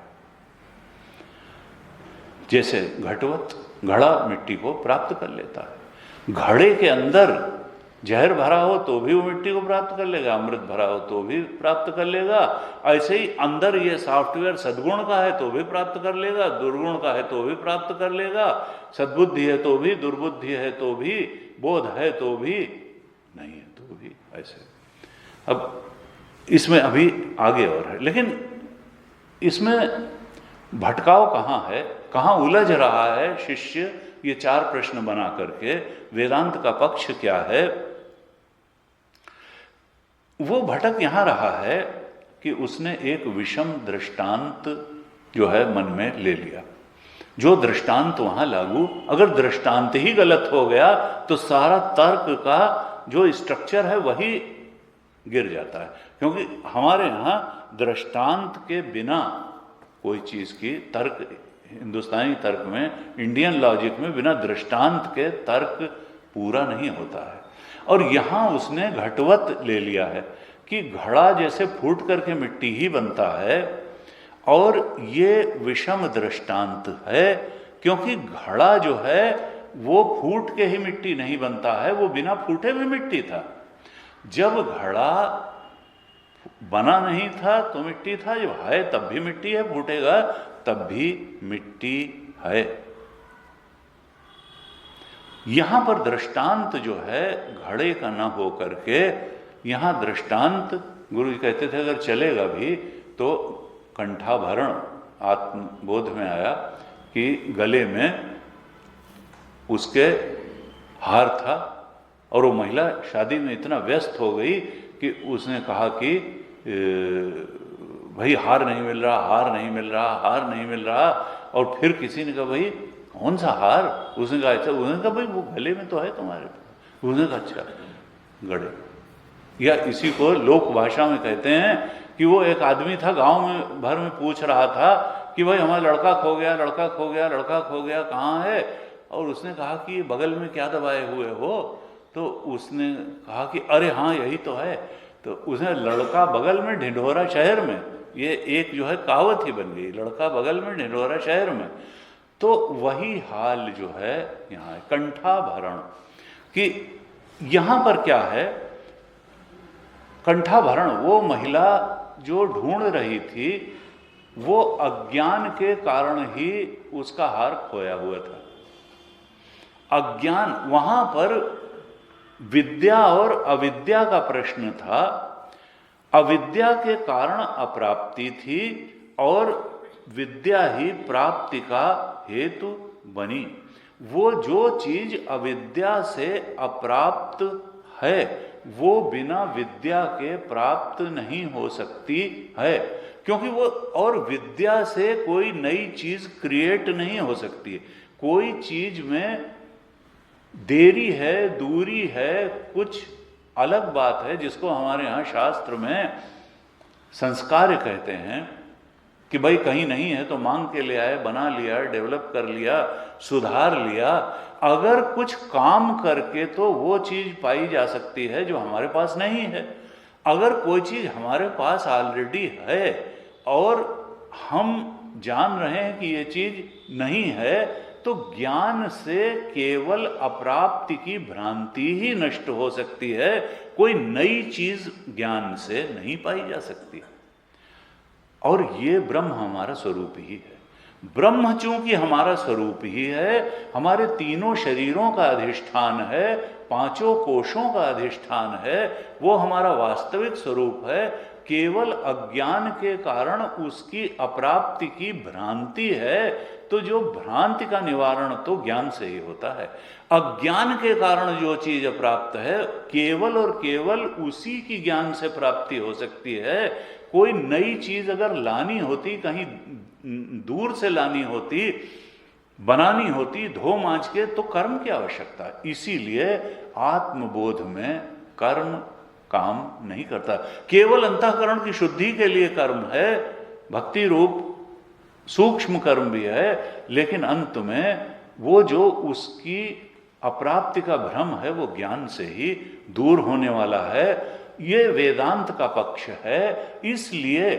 जैसे घटवत, घड़ा मिट्टी को प्राप्त कर लेता है, घड़े के अंदर जहर भरा हो तो भी वो मिट्टी को प्राप्त कर लेगा, अमृत भरा हो तो भी प्राप्त कर लेगा। ऐसे ही अंदर ये सॉफ्टवेयर सद्गुण का है तो भी प्राप्त कर लेगा, दुर्गुण का है तो भी प्राप्त कर लेगा, सद्बुद्धि है तो भी, दुर्बुद्धि है तो भी, बोध है तो भी, नहीं है तो भी, ऐसे। अब इसमें अभी आगे और है, लेकिन इसमें भटकाव कहाँ है, कहाँ उलझ रहा है शिष्य, ये चार प्रश्न बना करके वेदांत का पक्ष क्या है, वो भटक यहां रहा है कि उसने एक विषम दृष्टांत जो है मन में ले लिया। जो दृष्टांत वहां लागू, अगर दृष्टांत ही गलत हो गया तो सारा तर्क का जो स्ट्रक्चर है वही गिर जाता है। क्योंकि हमारे यहां दृष्टांत के बिना कोई चीज की तर्क, हिंदुस्तानी तर्क में, इंडियन लॉजिक में बिना दृष्टांत के तर्क पूरा नहीं होता है। और यहां उसने घटवत ले लिया है कि घड़ा जैसे फूट करके मिट्टी ही बनता है, और ये विषम दृष्टांत है क्योंकि घड़ा जो है वो फूट के ही मिट्टी नहीं बनता है, वो बिना फूटे भी मिट्टी था। जब घड़ा बना नहीं था तो मिट्टी था, जब है तब भी मिट्टी है, फूटेगा तब भी मिट्टी है। यहां पर दृष्टांत जो है घड़े का ना हो करके, यहां दृष्टांत गुरु जी कहते थे अगर चलेगा भी तो कंठाभरण, आत्मबोध में आया कि गले में उसके हार था, और वो महिला शादी में इतना व्यस्त हो गई कि उसने कहा कि भाई हार नहीं मिल रहा, हार नहीं मिल रहा, हार नहीं मिल रहा। और फिर किसी ने कहा भाई कौन सा हार? उसने कहा अच्छा, उसने कहा भाई वो गले में तो है तुम्हारे। उसने कहा अच्छा गड़े। या इसी को लोक भाषा में कहते हैं कि वो एक आदमी था गांव में भर में पूछ रहा था कि भाई हमारा लड़का खो गया, लड़का खो गया, लड़का खो गया, कहाँ है? और उसने कहा कि बगल में क्या दबाए हुए हो? तो उसने कहा कि अरे हाँ यही तो है। तो उसने लड़का बगल में ढिंढोरा शहर में, ये एक जो है कहावत ही बन गई, लड़का बगल में ढिंढोरा शहर में। तो वही हाल जो है यहाँ है, कंठाभरण। कि यहाँ पर क्या है, कंठाभरण, वो महिला जो ढूंढ रही थी वो अज्ञान के कारण ही उसका हार खोया हुआ था। अज्ञान, वहां पर विद्या और अविद्या का प्रश्न था। अविद्या के कारण अप्राप्ति थी और विद्या ही प्राप्ति का हेतु बनी। वो जो चीज अविद्या से अप्राप्त है वो बिना विद्या के प्राप्त नहीं हो सकती है, क्योंकि वो, और विद्या से कोई नई चीज क्रिएट नहीं हो सकती। कोई चीज में देरी है, दूरी है, कुछ अलग बात है जिसको हमारे यहाँ शास्त्र में संस्कार कहते हैं कि भाई कहीं नहीं है तो मांग के ले आए, बना लिया, डेवलप कर लिया, सुधार लिया। अगर कुछ काम करके तो वो चीज पाई जा सकती है जो हमारे पास नहीं है। अगर कोई चीज हमारे पास ऑलरेडी है और हम जान रहे हैं कि ये चीज नहीं है, तो ज्ञान से केवल अप्राप्ति की भ्रांति ही नष्ट हो सकती है, कोई नई चीज ज्ञान से नहीं पाई जा सकती। और ये ब्रह्म हमारा स्वरूप ही है। ब्रह्म चूंकि हमारा स्वरूप ही है, हमारे तीनों शरीरों का अधिष्ठान है, पांचों कोशों का अधिष्ठान है, वो हमारा वास्तविक स्वरूप है, केवल अज्ञान के कारण उसकी अप्राप्ति की भ्रांति है, तो जो भ्रांति का निवारण तो ज्ञान से ही होता है। अज्ञान के कारण जो चीज अप्राप्त है, केवल और केवल उसी की ज्ञान से प्राप्ति हो सकती है। कोई नई चीज अगर लानी होती, कहीं दूर से लानी होती, बनानी होती धो मांझ के, तो कर्म की आवश्यकता है। इसीलिए आत्मबोध में कर्म काम नहीं करता। केवल अंतःकरण की शुद्धि के लिए कर्म है, भक्ति रूप सूक्ष्म कर्म भी है, लेकिन अंत में वो जो उसकी अप्राप्ति का भ्रम है वो ज्ञान से ही दूर होने वाला है। ये वेदांत का पक्ष है। इसलिए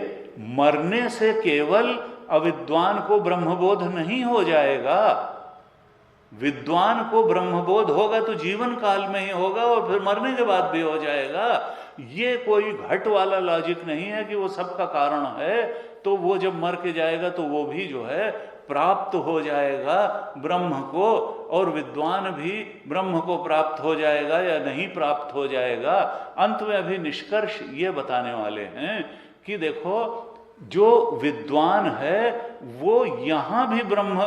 मरने से केवल अविद्वान को ब्रह्मबोध नहीं हो जाएगा। विद्वान को ब्रह्मबोध होगा तो जीवन काल में ही होगा और फिर मरने के बाद भी हो जाएगा। ये कोई घट वाला लॉजिक नहीं है कि वो सबका कारण है, तो वो जब मर के जाएगा तो वो भी जो है प्राप्त हो जाएगा ब्रह्म को, और विद्वान भी ब्रह्म को प्राप्त हो जाएगा या नहीं प्राप्त हो जाएगा। अंत में अभी निष्कर्ष ये बताने वाले हैं कि देखो, जो विद्वान है वो यहां भी ब्रह्म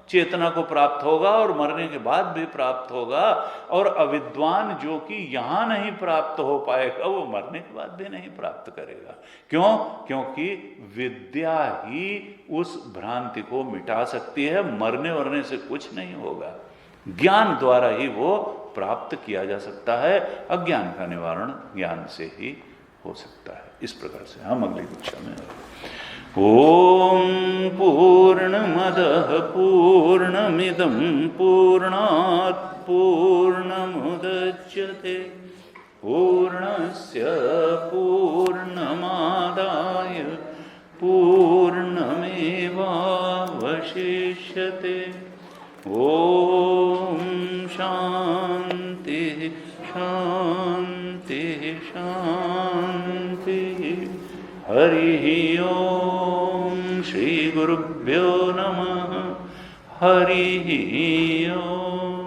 चेतना को प्राप्त होगा और मरने के बाद भी प्राप्त होगा, और अविद्वान जो कि यहां नहीं प्राप्त हो पाएगा वो मरने के बाद भी नहीं प्राप्त करेगा। क्यों? क्योंकि विद्या ही उस भ्रांति को मिटा सकती है। मरने वरने से कुछ नहीं होगा, ज्ञान द्वारा ही वो प्राप्त किया जा सकता है। अज्ञान का निवारण ज्ञान से ही हो सकता है। इस प्रकार से हम अगली कक्षा में ओम पूर्णमदः पूर्णमिदं पूर्णात् पूर्णमुदच्यते पूर्णस्य पूर्णमादाय पूर्णमेवावशिष्यते। ओम शांति शांति शांति। हरि ओम श्री गुरुभ्यो नमः। हरि ओम।